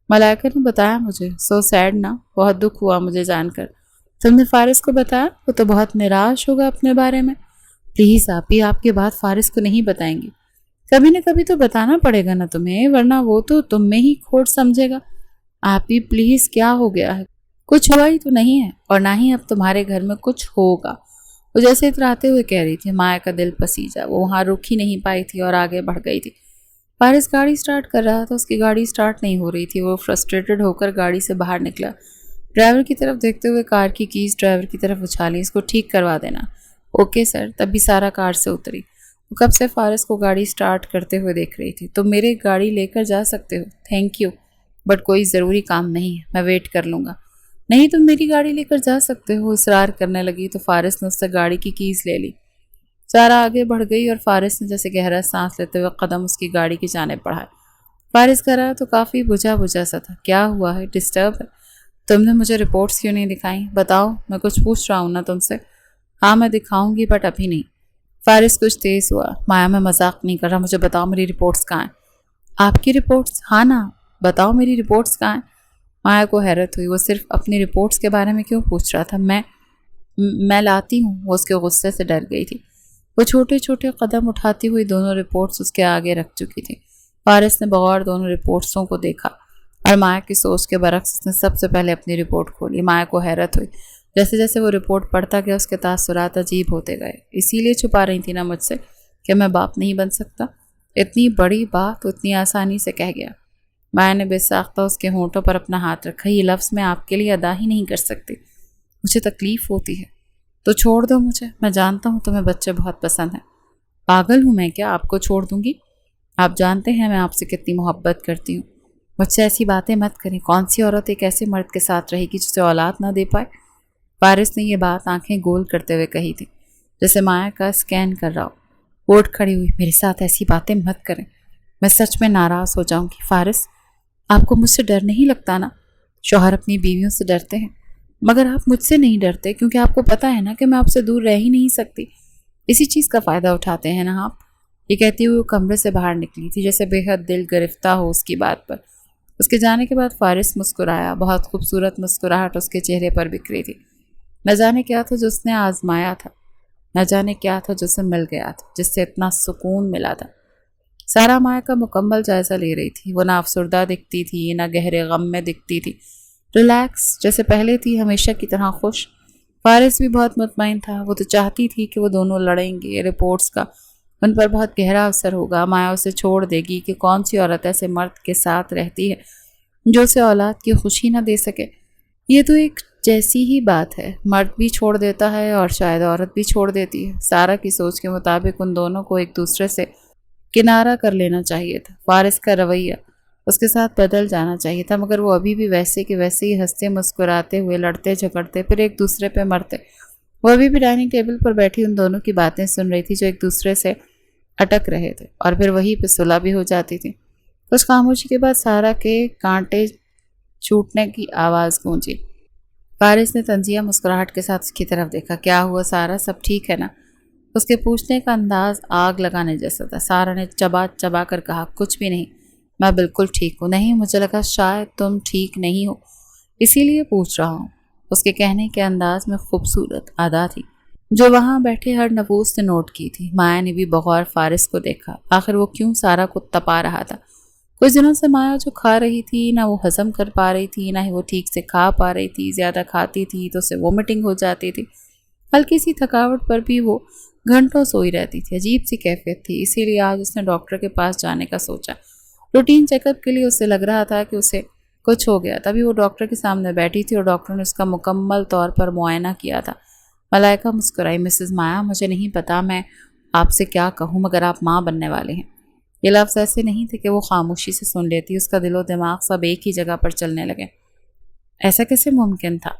ملائکہ نے بتایا مجھے؟ سو سیڈ نا، بہت دکھ ہوا مجھے جان کر۔ تم نے فارس کو بتایا؟ وہ تو بہت نراش ہوگا اپنے بارے میں۔ پلیز آپ ہی، آپ کی بات فارس کو نہیں بتائیں گی۔ کبھی نہ کبھی تو بتانا پڑے گا نا تمہیں، ورنہ وہ تو تم میں ہی کھوٹ سمجھے گا۔ آپ ہی پلیز، کیا ہو گیا ہے؟ کچھ ہوا ہی تو نہیں ہے، اور نہ ہی اب تمہارے گھر میں کچھ ہوگا، وہ جیسے اتراتے ہوئے کہہ رہی تھی۔ مایا کا دل پسیجا، وہ وہاں رک ہی نہیں پائی تھی اور آگے بڑھ گئی تھی۔ فارس گاڑی سٹارٹ کر رہا تھا، اس کی گاڑی سٹارٹ نہیں ہو رہی تھی۔ وہ فرسٹریٹڈ ہو کر گاڑی سے باہر نکلا، ڈرائیور کی طرف دیکھتے ہوئے کار کی کیز ڈرائیور کی طرف اچھالی، اس کو ٹھیک کروا دینا۔ Okay sir. تب بھی سارا کار سے اتری، وہ کب سے فارس کو گاڑی سٹارٹ کرتے ہوئے دیکھ رہی تھی۔ تم میرے گاڑی لے کر جا سکتے ہو، تھینک یو، بٹ کوئی ضروری کام نہیں ہے، میں ویٹ کر لوں گا۔ نہیں، تم میری گاڑی لے کر جا سکتے ہو، اصرار کرنے لگی تو فارس نے اس سے گاڑی کی کیز لے لی۔ سارا آگے بڑھ گئی اور فارس نے جیسے گہرا سانس لیتے ہوئے قدم اس کی گاڑی کی جانب بڑھائے۔ فارس کر رہا تو کافی بجھا بجھا سا تھا۔ کیا ہوا ہے؟ ڈسٹرب ہے؟ تم نے مجھے رپورٹس کیوں نہیں دکھائیں؟ بتاؤ، میں کچھ پوچھ رہا ہوں نا تم سے۔ ہاں میں دکھاؤں گی، بٹ ابھی نہیں۔ فارس کچھ تیز ہوا۔ مایا، میں مذاق نہیں کر رہا، مجھے بتاؤ میری رپورٹس کہاں ہیں؟ آپ کی رپورٹس؟ ہاں نا، بتاؤ میری رپورٹس کہاں ہیں؟ مایا کو حیرت ہوئی، وہ صرف اپنی رپورٹس کے بارے میں کیوں پوچھ رہا تھا؟ میں لاتی ہوں۔ وہ اس کے غصے سے ڈر گئی تھی۔ وہ چھوٹے چھوٹے قدم اٹھاتی ہوئی دونوں رپورٹس اس کے آگے رکھ چکی تھی۔ فارس نے بغور دونوں رپورٹسوں کو دیکھا اور مایا کی سوچ کے برعکس اس نے سب سے پہلے اپنی رپورٹ کھولی۔ مایا کو حیرت ہوئی، جیسے جیسے وہ رپورٹ پڑھتا گیا اس کے تاثرات عجیب ہوتے گئے۔ اسی لیے چھپا رہی تھی نا مجھ سے کہ میں باپ نہیں بن سکتا؟ اتنی بڑی بات وہ اتنی آسانی سے کہہ گیا۔ مایا نے بے ساختہ اس کے ہونٹوں پر اپنا ہاتھ رکھا۔ یہ لفظ میں آپ کے لیے ادا ہی نہیں کر سکتی، مجھے تکلیف ہوتی ہے، تو چھوڑ دو مجھے۔ میں جانتا ہوں تمہیں بچے بہت پسند ہیں۔ پاگل ہوں میں کیا؟ آپ کو چھوڑ دوں گی؟ آپ جانتے ہیں میں آپ سے کتنی محبت کرتی ہوں، مجھ سے ایسی باتیں مت کریں۔ کون سی عورت ایک ایسے مرد کے ساتھ رہے گی جسے اولاد نہ دے پائے؟ فارس نے یہ بات آنکھیں گول کرتے ہوئے کہی تھی، جیسے مایا کا اسکین کر رہا ہو۔ وہ اٹھ کھڑی ہوئی۔ میرے ساتھ ایسی باتیں مت کریں، میں سچ میں ناراض ہو جاؤں گی۔ فارس، آپ کو مجھ سے ڈر نہیں لگتا نا؟ شوہر اپنی بیویوں سے ڈرتے ہیں، مگر آپ مجھ سے نہیں ڈرتے، کیونکہ آپ کو پتہ ہے نا کہ میں آپ سے دور رہ ہی نہیں سکتی۔ اسی چیز کا فائدہ اٹھاتے ہیں نا آپ۔ یہ کہتی ہوئی وہ کمرے سے باہر نکلی تھی، جیسے بے حد دل گرفتہ ہو اس کی بات پر۔ اس کے جانے کے بعد فارس مسکرایا، بہت خوبصورت مسکراہٹ اس کے چہرے پر بکھری تھی۔ نہ جانے کیا تھا جو اس نے آزمایا تھا، نہ جانے کیا تھا جو اسے مل گیا تھا، جس سے اتنا سکون ملا تھا۔ سارا مایا کا مکمل جائزہ لے رہی تھی۔ وہ نہ افسردہ دکھتی تھی، نہ گہرے غم میں دکھتی تھی، ریلیکس جیسے پہلے تھی، ہمیشہ کی طرح خوش۔ فارس بھی بہت مطمئن تھا، وہ تو چاہتی تھی کہ وہ دونوں لڑیں گے، رپورٹس کا ان پر بہت گہرا اثر ہوگا۔ مایا اسے چھوڑ دے گی کہ کون سی عورت ایسے مرد کے ساتھ رہتی ہے جو اسے اولاد کی خوشی نہ دے سکے؟ یہ تو ایک جیسی ہی بات ہے، مرد بھی چھوڑ دیتا ہے اور شاید عورت بھی چھوڑ دیتی ہے۔ سارا کی سوچ کے مطابق ان دونوں کو ایک دوسرے سے کنارہ کر لینا چاہیے تھا۔ فارس کا رویہ اس کے ساتھ بدل جانا چاہیے تھا، مگر وہ ابھی بھی ویسے کہ ویسے ہی ہنستے مسکراتے ہوئے لڑتے جھگڑتے پھر ایک دوسرے پہ مرتے۔ وہ ابھی بھی ڈائننگ ٹیبل پر بیٹھی ان دونوں کی باتیں سن رہی تھی جو ایک دوسرے سے اٹک رہے تھے، اور پھر وہی پہ صلح بھی ہو جاتی تھی۔ کچھ خاموشی کے بعد سارا کے کانٹے چھوٹنے کی آواز گونجی۔ فارس نے طنزیہ مسکراہٹ کے ساتھ اس کی طرف دیکھا۔ کیا ہوا سارا، سب ٹھیک ہے نا؟ اس کے پوچھنے کا انداز آگ لگانے جیسا تھا۔ سارا نے چبا چبا کر کہا، کچھ بھی نہیں، میں بالکل ٹھیک ہوں۔ نہیں، مجھے لگا شاید تم ٹھیک نہیں ہو، اسی لیے پوچھ رہا ہوں۔ اس کے کہنے کے انداز میں خوبصورت ادا تھی جو وہاں بیٹھے ہر نفوس نے نوٹ کی تھی۔ مایا نے بھی بغور فارس کو دیکھا، آخر وہ کیوں سارا کو تپا رہا تھا۔ کچھ دنوں سے مایا جو کھا رہی تھی نہ وہ ہضم کر پا رہی تھی، نہ ہی وہ ٹھیک سے کھا پا رہی تھی۔ زیادہ کھاتی تھی تو اسے وومٹنگ ہو جاتی تھی، ہلکی سی تھکاوٹ پر بھی وہ گھنٹوں سوئی رہتی تھی۔ عجیب سی کیفیت تھی، اسی لیے آج اس نے ڈاکٹر کے پاس جانے کا سوچا۔ روٹین چیک اپ کے لیے اسے لگ رہا تھا کہ اسے کچھ ہو گیا، تبھی وہ ڈاکٹر کے سامنے بیٹھی تھی اور ڈاکٹر نے اس کا مکمل طور پر معائنہ کیا تھا۔ ملائکہ مسکرائی۔ مسز مایا، مجھے نہیں پتا میں آپ سے کیا کہوں، مگر آپ ماں بننے والے ہیں۔ یہ لفظ ایسے نہیں تھے کہ وہ خاموشی سے سن لیتی، اس کا دل و دماغ سب ایک ہی جگہ پر چلنے لگے۔ ایسا کیسے ممکن تھا؟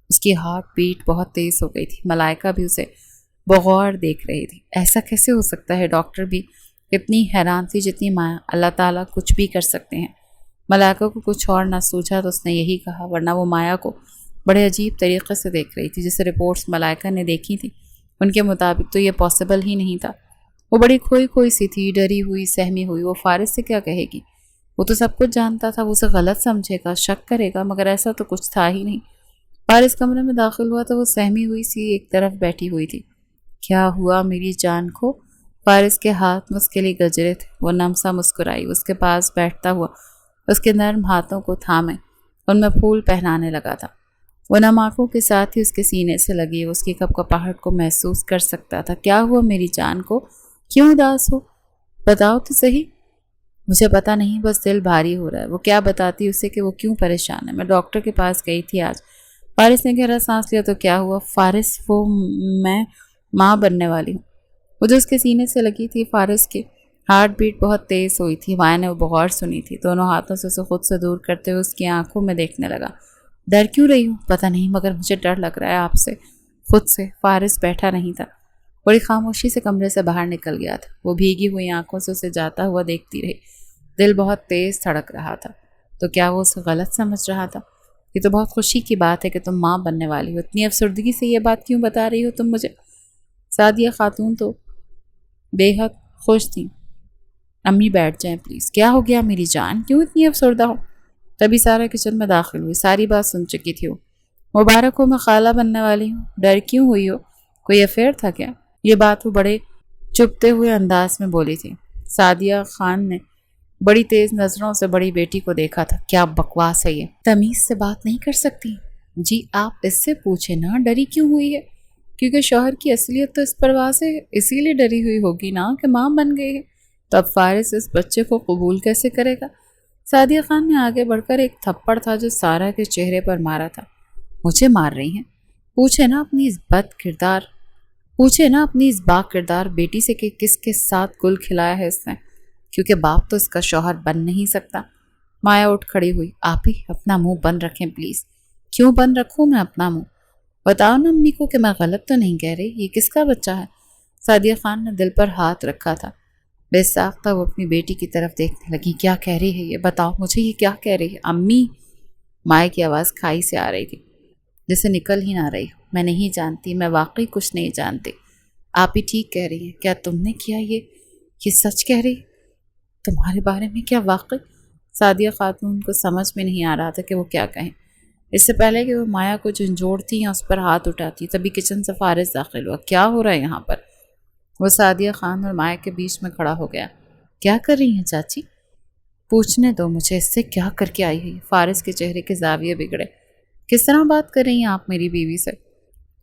اس کی ہارٹ بیٹ بہت تیز ہو گئی تھی۔ ملائکہ بھی اسے بغور دیکھ رہی تھی۔ ایسا کیسے ہو سکتا ہے؟ ڈاکٹر بھی اتنی حیران تھی جتنی مایا۔ اللہ تعالیٰ کچھ بھی کر سکتے ہیں۔ ملائکہ کو کچھ اور نہ سوچا تو اس نے یہی کہا، ورنہ وہ مایا کو بڑے عجیب طریقے سے دیکھ رہی تھی۔ جیسے رپورٹس ملائکہ نے دیکھی تھی ان کے مطابق تو یہ پاسبل ہی نہیں تھا۔ وہ بڑی کھوئی کھوئی سی تھی، ڈری ہوئی، سہمی ہوئی۔ وہ فارس سے کیا کہے گی؟ وہ تو سب کچھ جانتا تھا، وہ اسے غلط سمجھے گا، شک کرے گا، مگر ایسا تو کچھ تھا ہی نہیں۔ فارس کمرے میں داخل ہوا تو وہ سہمی ہوئی سی ایک طرف بیٹھی ہوئی تھی۔ کیا ہوا میری جان کو؟ فارس کے ہاتھ میں اس کے لیے گجرے تھے۔ وہ نم سا مسکرائی، اس کے پاس بیٹھتا ہوا اس کے نرم ہاتھوں کو تھامے ان میں پھول پہنانے لگا تھا۔ وہ نم آنکھوں کے ساتھ ہی اس کے سینے سے لگی اس کی کپکپاہٹ کو محسوس کر سکتا تھا۔ کیا ہوا میری جان کو؟ کیوں اداس ہو؟ بتاؤ تو صحیح۔ مجھے پتا نہیں، بس دل بھاری ہو رہا ہے۔ وہ کیا بتاتی اسے کہ وہ کیوں پریشان ہے؟ میں ڈاکٹر کے پاس گئی تھی آج۔ فارس نے گہرا سانس لیا۔ تو کیا ہوا؟ فارس، وہ میں ماں بننے والی ہوں۔ وہ جو اس کے سینے سے لگی تھی، فارس کی ہارٹ بیٹ بہت تیز ہوئی تھی۔ مائع نے وہ بغور سنی تھی۔ دونوں ہاتھوں سے اسے خود سے دور کرتے ہوئے اس کی آنکھوں میں دیکھنے لگا۔ ڈر کیوں رہی ہوں؟ پتہ نہیں، مگر مجھے ڈر لگ رہا ہے آپ سے، خود سے۔ فارس بیٹھا نہیں تھا، بڑی خاموشی سے کمرے سے باہر نکل گیا تھا۔ وہ بھیگی ہوئی آنکھوں سے اسے جاتا ہوا دیکھتی رہی۔ دل بہت تیز دھڑک رہا تھا۔ تو کیا وہ اسے غلط سمجھ رہا تھا؟ یہ تو بہت خوشی کی بات ہے کہ تم ماں بننے والی ہو۔ اتنی افسردگی سے یہ بات کیوں بتا رہی ہو تم مجھے؟ سعدیہ خاتون تو بے حد خوش تھیں۔ امی بیٹھ جائیں پلیز۔ کیا ہو گیا میری جان؟ کیوں اتنی افسردہ ہو؟ تبھی سارا کچن میں داخل ہوئی۔ ساری بات سن چکی تھی وہ۔ مبارک ہو، میں خالہ بننے والی ہوں۔ ڈر کیوں ہوئی ہو؟ کوئی افیئر تھا کیا؟ یہ بات وہ بڑے چپتے ہوئے انداز میں بولی تھی۔ سعدیہ خان نے بڑی تیز نظروں سے بڑی بیٹی کو دیکھا تھا۔ کیا بکواس ہے یہ؟ تمیز سے بات نہیں کر سکتی؟ جی آپ اس سے پوچھیں نا، ڈری کیوں ہوئی ہے؟ کیونکہ شوہر کی اصلیت تو اس پر واضح ہے، اسی لیے ڈری ہوئی ہوگی نا کہ ماں بن گئی ہے۔ تو اب فارس اس بچے کو قبول کیسے کرے گا؟ سعدیہ خان نے آگے بڑھ کر ایک تھپڑ تھا جو سارا کے چہرے پر مارا تھا۔ مجھے مار رہی ہیں؟ پوچھے نا اپنی اس با کردار بیٹی سے کہ کس کے ساتھ گل کھلایا ہے اس نے، کیونکہ باپ تو اس کا شوہر بن نہیں سکتا۔ مایا اٹھ کھڑی ہوئی۔ آپ ہی اپنا منہ بند رکھیں پلیز۔ کیوں بند رکھوں میں اپنا منہ؟ بتاؤ نا امی کو کہ میں غلط تو نہیں کہہ رہی۔ یہ کس کا بچہ ہے؟ سعدیہ خان نے دل پر ہاتھ رکھا تھا۔ بے ساختہ وہ اپنی بیٹی کی طرف دیکھنے لگی۔ کیا کہہ رہی ہے یہ؟ بتاؤ مجھے، یہ کیا کہہ رہی ہے؟ امی، مائے کی آواز کھائی سے آ رہی تھی جسے نکل ہی نہ رہی۔ میں نہیں جانتی، میں واقعی کچھ نہیں جانتی۔ آپ ہی ٹھیک کہہ رہی ہیں۔ کیا تم نے کیا یہ سچ کہہ رہی؟ تمہارے بارے میں کیا واقعی؟ سعدیہ خاتون کو سمجھ میں نہیں آ رہا تھا کہ وہ کیا کہیں۔ اس سے پہلے کہ وہ مایا کو جھنجھوڑتی یا اس پر ہاتھ اٹھاتی، تبھی کچن سے فارس داخل ہوا۔ کیا ہو رہا ہے یہاں پر؟ وہ سعدیہ خان اور مایا کے بیچ میں کھڑا ہو گیا۔ کیا کر رہی ہیں چاچی؟ پوچھنے دو مجھے، اس سے کیا کر کے آئی ہے؟ فارس کے چہرے کے زاویے بگڑے۔ کس طرح بات کر رہی ہیں آپ میری بیوی سے؟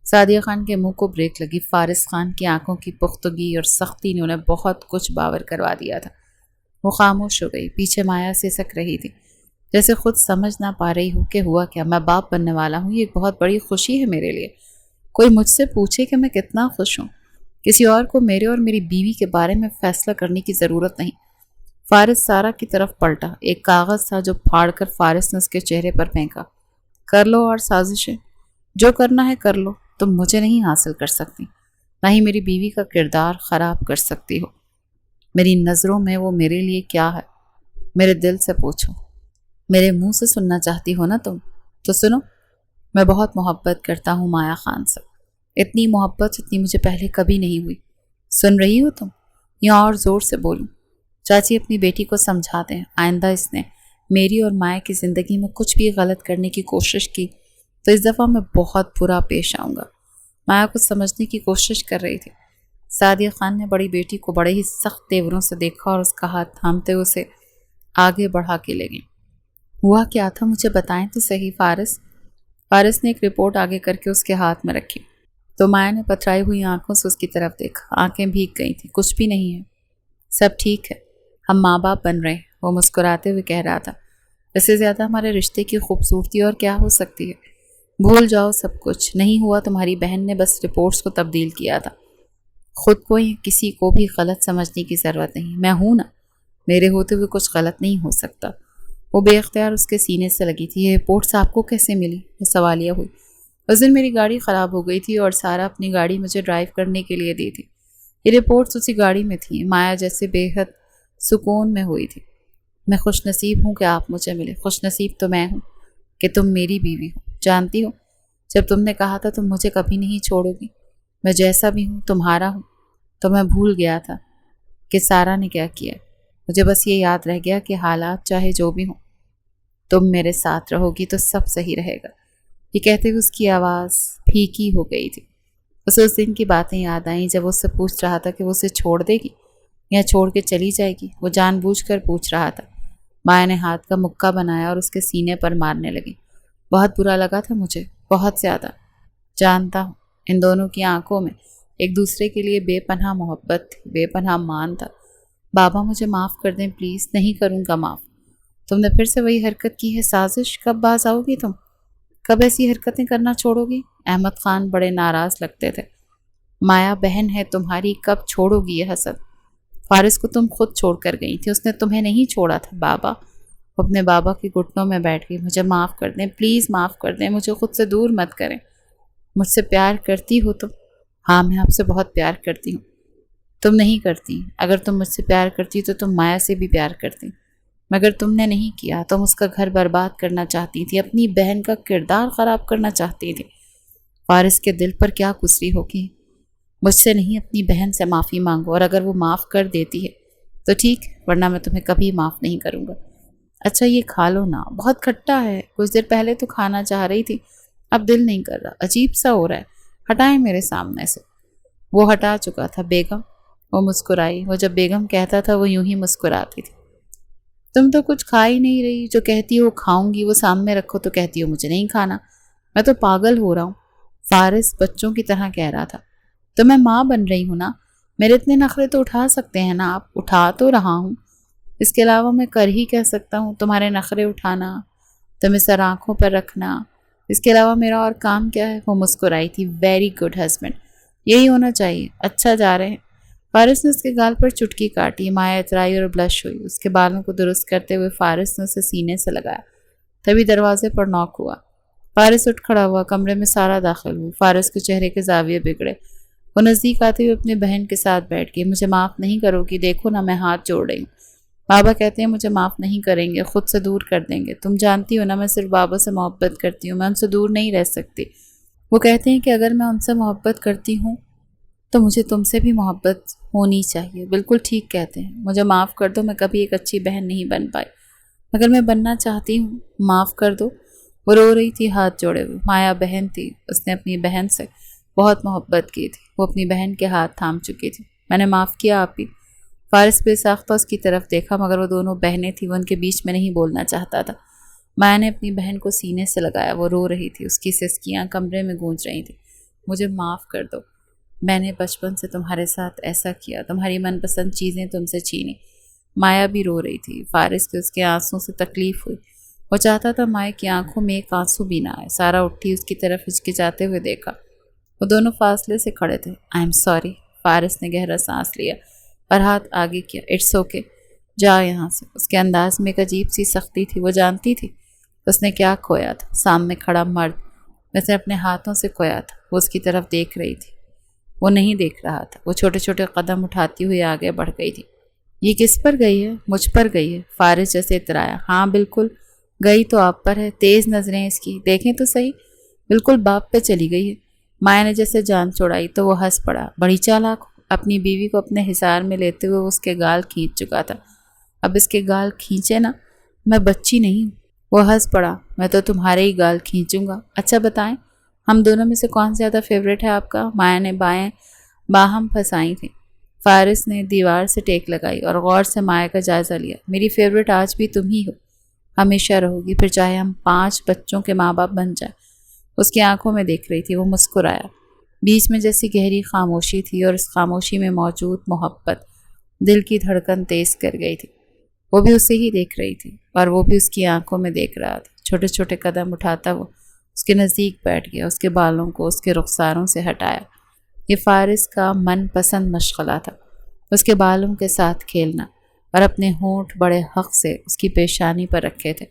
سعدیہ خان کے منہ کو بریک لگی۔ فارس خان کی آنکھوں کی پختگی اور سختی نے انہیں بہت کچھ باور کروا دیا تھا۔ وہ خاموش ہو گئی۔ پیچھے مایا سسک رہی تھی، جیسے خود سمجھ نہ پا رہی ہو کہ ہوا کیا۔ میں باپ بننے والا ہوں، یہ بہت بڑی خوشی ہے میرے لیے۔ کوئی مجھ سے پوچھے کہ میں کتنا خوش ہوں۔ کسی اور کو میرے اور میری بیوی کے بارے میں فیصلہ کرنے کی ضرورت نہیں۔ فارس سارا کی طرف پلٹا۔ ایک کاغذ تھا جو پھاڑ کر فارس نے اس کے چہرے پر پھینکا۔ کر لو اور سازشیں جو کرنا ہے کر لو، تم مجھے نہیں حاصل کر سکتی، نہ ہی میری بیوی کا کردار خراب کر سکتی ہو۔ میری نظروں میں وہ میرے لیے کیا ہے؟ میرے دل سے پوچھو۔ میرے منہ سے سننا چاہتی ہو نا تم؟ تو سنو، میں بہت محبت کرتا ہوں مایا خان سے۔ اتنی محبت جتنی مجھے پہلے کبھی نہیں ہوئی۔ سن رہی ہو تم؟ یا اور زور سے بولوں؟ چاچی اپنی بیٹی کو سمجھا دیں، آئندہ اس نے میری اور مایا کی زندگی میں کچھ بھی غلط کرنے کی کوشش کی تو اس دفعہ میں بہت برا پیش آؤں گا۔ مایا کو سمجھنے کی کوشش کر رہی تھی۔ سعدیہ خان نے بڑی بیٹی کو بڑے ہی سخت تیوروں سے دیکھا اور اس کا ہاتھ تھامتے ہوئے اسے آگے بڑھا کے لے گئی۔ ہوا کیا تھا مجھے بتائیں تو صحیح فارس۔ فارس نے ایک رپورٹ آگے کر کے اس کے ہاتھ میں رکھی تو مایا نے پتھرائی ہوئی آنکھوں سے اس کی طرف دیکھا۔ آنکھیں بھیگ گئی تھیں۔ کچھ بھی نہیں ہے، سب ٹھیک ہے، ہم ماں باپ بن رہے ہیں، وہ مسکراتے ہوئے کہہ رہا تھا۔ اس سے زیادہ ہمارے رشتے کی خوبصورتی اور کیا ہو سکتی ہے؟ بھول جاؤ سب کچھ، نہیں ہوا، تمہاری بہن نے بس رپورٹس کو تبدیل کیا تھا۔ خود کو یا کسی کو بھی غلط سمجھنے کی ضرورت نہیں، میں ہوں نا، میرے ہوتے ہوئے کچھ غلط نہیں ہو سکتا۔ وہ بے اختیار اس کے سینے سے لگی تھی۔ یہ رپورٹس آپ کو کیسے ملی؟ وہ سوالیہ ہوئی۔ اس دن میری گاڑی خراب ہو گئی تھی اور سارا اپنی گاڑی مجھے ڈرائیو کرنے کے لیے دی تھی۔ یہ رپورٹس اسی گاڑی میں تھیں۔ مایا جیسے بے حد سکون میں ہوئی تھی۔ میں خوش نصیب ہوں کہ آپ مجھے ملے۔ خوش نصیب تو میں ہوں کہ تم میری بیوی ہو۔ جانتی ہو، جب تم نے کہا تھا تم مجھے کبھی نہیں چھوڑو گی، میں جیسا بھی ہوں تمہارا ہوں، تو میں بھول گیا تھا کہ سارا نے کیا کیا۔ مجھے بس یہ یاد رہ گیا کہ حالات چاہے جو بھی ہوں، تم میرے ساتھ رہو گی تو سب صحیح رہے گا۔ یہ کہتے ہوئے اس کی آواز پھیکی ہو گئی تھی۔ اسے اس دن کی باتیں یاد آئیں جب وہ اس سے پوچھ رہا تھا کہ وہ اسے چھوڑ دے گی یا چھوڑ کے چلی جائے گی۔ وہ جان بوجھ کر پوچھ رہا تھا۔ مایا نے ہاتھ کا مکہ بنایا اور اس کے سینے پر مارنے لگی۔ بہت برا لگا تھا مجھے، بہت زیادہ۔ جانتا ہوں، ان دونوں کی آنکھوں میں ایک دوسرے کے لیے بے پناہ محبت تھی، بے پناہ مان تھا۔ بابا مجھے معاف کر دیں پلیز، نہیں کروں گا معاف۔ تم نے پھر سے وہی حرکت کی ہے سازش، کب باز آؤ گی تم؟ کب ایسی حرکتیں کرنا چھوڑو گی؟ احمد خان بڑے ناراض لگتے تھے۔ مایا بہن ہے تمہاری، کب چھوڑو گی یہ حسد؟ فارس کو تم خود چھوڑ کر گئی تھی، اس نے تمہیں نہیں چھوڑا تھا بابا۔ وہ اپنے بابا کے گھٹنوں میں بیٹھ گئی۔ مجھے معاف کر دیں پلیز، معاف کر دیں، مجھے خود سے دور مت کریں۔ مجھ سے پیار کرتی ہو تم؟ ہاں میں آپ سے بہت پیار کرتی ہوں۔ تم نہیں کرتی، اگر تم مجھ سے پیار کرتی تو تم مایا سے بھی پیار کرتی، مگر تم نے نہیں کیا۔ تم اس کا گھر برباد کرنا چاہتی تھی، اپنی بہن کا کردار خراب کرنا چاہتی تھی۔ فارس کے دل پر کیا گزری ہوگی؟ مجھ سے نہیں، اپنی بہن سے معافی مانگو، اور اگر وہ معاف کر دیتی ہے تو ٹھیک، ورنہ میں تمہیں کبھی معاف نہیں کروں گا۔ اچھا یہ کھا لو نا، بہت کھٹا ہے، کچھ دیر پہلے تو کھانا چاہ رہی تھی، اب دل نہیں کر رہا، عجیب سا ہو رہا ہے، ہٹائیں میرے سامنے سے۔ وہ ہٹا چکا تھا۔ بیگم، وہ مسکرائی۔ وہ جب بیگم کہتا تھا وہ یوں ہی مسکراتی تھی۔ تم تو کچھ کھا ہی نہیں رہی، جو کہتی ہو کھاؤں گی وہ سامنے رکھو تو کہتی ہو مجھے نہیں کھانا، میں تو پاگل ہو رہا ہوں۔ فارس بچوں کی طرح کہہ رہا تھا۔ تو میں ماں بن رہی ہوں نا، میرے اتنے نخرے تو اٹھا سکتے ہیں نا آپ، اٹھا تو رہا ہوں، اس کے علاوہ میں کر ہی کہہ سکتا ہوں؟ تمہارے نخرے اٹھانا، تمہیں سر آنکھوں پر رکھنا، اس کے علاوہ میرا اور کام کیا ہے؟ وہ مسکرائی تھی۔ ویری گڈ ہسبینڈ، یہی ہونا چاہیے، اچھا جا رہے ہیں۔ فارس نے اس کے گال پر چٹکی کاٹی۔ مایا اترائی اور بلش ہوئی۔ اس کے بالوں کو درست کرتے ہوئے فارس نے اسے سینے سے لگایا۔ تبھی دروازے پر نوک ہوا۔ فارس اٹھ کھڑا ہوا، کمرے میں سارا داخل ہوئی۔ فارس کے چہرے کے زاویے بگڑے۔ وہ نزدیک آتے ہوئے اپنی بہن کے ساتھ بیٹھ گئی۔ مجھے معاف نہیں کرو گی؟ دیکھو نا میں ہاتھ جوڑ رہی ہوں۔ بابا کہتے ہیں مجھے معاف نہیں کریں گے، خود سے دور کر دیں گے۔ تم جانتی ہو نا میں صرف بابا سے محبت کرتی ہوں، میں ان سے دور نہیں رہ سکتی۔ وہ کہتے ہیں کہ اگر میں ان سے محبت کرتی ہوں تو مجھے تم سے بھی محبت ہونی چاہیے۔ بالکل ٹھیک کہتے ہیں، مجھے معاف کر دو، میں کبھی ایک اچھی بہن نہیں بن پائی، مگر میں بننا چاہتی ہوں، معاف کر دو۔ وہ رو رہی تھی ہاتھ جوڑے ہوئے۔ مایا بہن تھی، اس نے اپنی بہن سے بہت محبت کی تھی، وہ اپنی بہن کے ہاتھ تھام چکی تھی۔ میں نے معاف کیا آپ ہی۔ فارس بے ساختہ اس کی طرف دیکھا، مگر وہ دونوں بہنیں تھیں، وہ ان کے بیچ میں نہیں بولنا چاہتا تھا۔ مایا نے اپنی بہن کو سینے سے لگایا، وہ رو رہی تھی، اس کی سسکیاں کمرے میں گونج رہی تھیں۔ مجھے معاف کر دو، میں نے بچپن سے تمہارے ساتھ ایسا کیا، تمہاری من پسند چیزیں تم سے چھینی۔ مایا بھی رو رہی تھی۔ فارس کے اس کے آنسوں سے تکلیف ہوئی۔ وہ چاہتا تھا مایا کی آنکھوں میں ایک آنسو بھی نہ آئے۔ سارا اٹھی، اس کی طرف ہچکچاتے ہوئے دیکھا۔ وہ دونوں فاصلے سے کھڑے تھے۔ آئی ایم سوری۔ فارس نے گہرا سانس لیا اور ہاتھ آگے کیا۔ اٹس اوکے، جا یہاں سے۔ اس کے انداز میں ایک عجیب سی سختی تھی۔ وہ جانتی تھی اس نے کیا کھویا تھا۔ سامنے کھڑا مرد ویسے اپنے ہاتھوں سے کھویا تھا۔ وہ اس کی طرف دیکھ رہی تھی، وہ نہیں دیکھ رہا تھا۔ وہ چھوٹے چھوٹے قدم اٹھاتی ہوئی آگے بڑھ گئی تھی۔ یہ کس پر گئی ہے؟ مجھ پر گئی ہے۔ فارس جیسے اترایا۔ ہاں بالکل، گئی تو آپ پر ہے۔ تیز نظریں اس کی، دیکھیں تو صحیح، بالکل باپ پہ چلی گئی ہے۔ مایا نے جیسے جان چھوڑائی تو وہ ہنس پڑا۔ بڑی چالاک ہو۔ اپنی بیوی کو اپنے حصار میں لیتے ہوئے اس کے گال کھینچ چکا تھا۔ اب اس کے گال کھینچے نا، میں بچی نہیں ہوں۔ وہ ہنس پڑا۔ میں تو تمہارے ہی گال کھینچوں گا۔ اچھا بتائیں، ہم دونوں میں سے کون زیادہ فیوریٹ ہے آپ کا؟ مایا نے بائیں باہم پھنسائی تھی۔ فارس نے دیوار سے ٹیک لگائی اور غور سے مایا کا جائزہ لیا۔ میری فیوریٹ آج بھی تم ہی ہو، ہمیشہ رہو گی، پھر چاہے ہم 5 بچوں کے ماں باپ بن جائیں۔ اس کی آنکھوں میں دیکھ رہی تھی۔ وہ مسکرایا۔ بیچ میں جیسی گہری خاموشی تھی، اور اس خاموشی میں موجود محبت دل کی دھڑکن تیز کر گئی تھی۔ وہ بھی اسے ہی دیکھ رہی تھی اور وہ بھی اس کی آنکھوں میں دیکھ رہا تھا۔ چھوٹے چھوٹے قدم اٹھاتا وہ اس کے نزدیک بیٹھ گیا، اس کے بالوں کو اس کے رخساروں سے ہٹایا۔ یہ فارس کا من پسند مشغلہ تھا، اس کے بالوں کے ساتھ کھیلنا، اور اپنے ہونٹ بڑے حق سے اس کی پیشانی پر رکھے تھے۔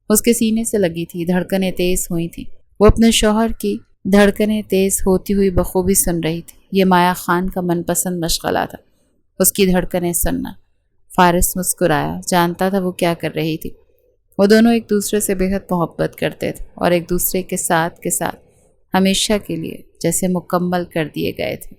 اس کے سینے سے لگی تھی، دھڑکنیں تیز ہوئی تھیں۔ وہ اپنے شوہر کی دھڑکنیں تیز ہوتی ہوئی بخوبی سن رہی تھی۔ یہ مایا خان کا من پسند مشغلہ تھا، اس کی دھڑکنیں سننا۔ فارس مسکرایا، جانتا تھا وہ کیا کر رہی تھی۔ وہ دونوں ایک دوسرے سے بے حد محبت کرتے تھے، اور ایک دوسرے کے ساتھ ہمیشہ کے لیے جیسے مکمل کر دیے گئے تھے۔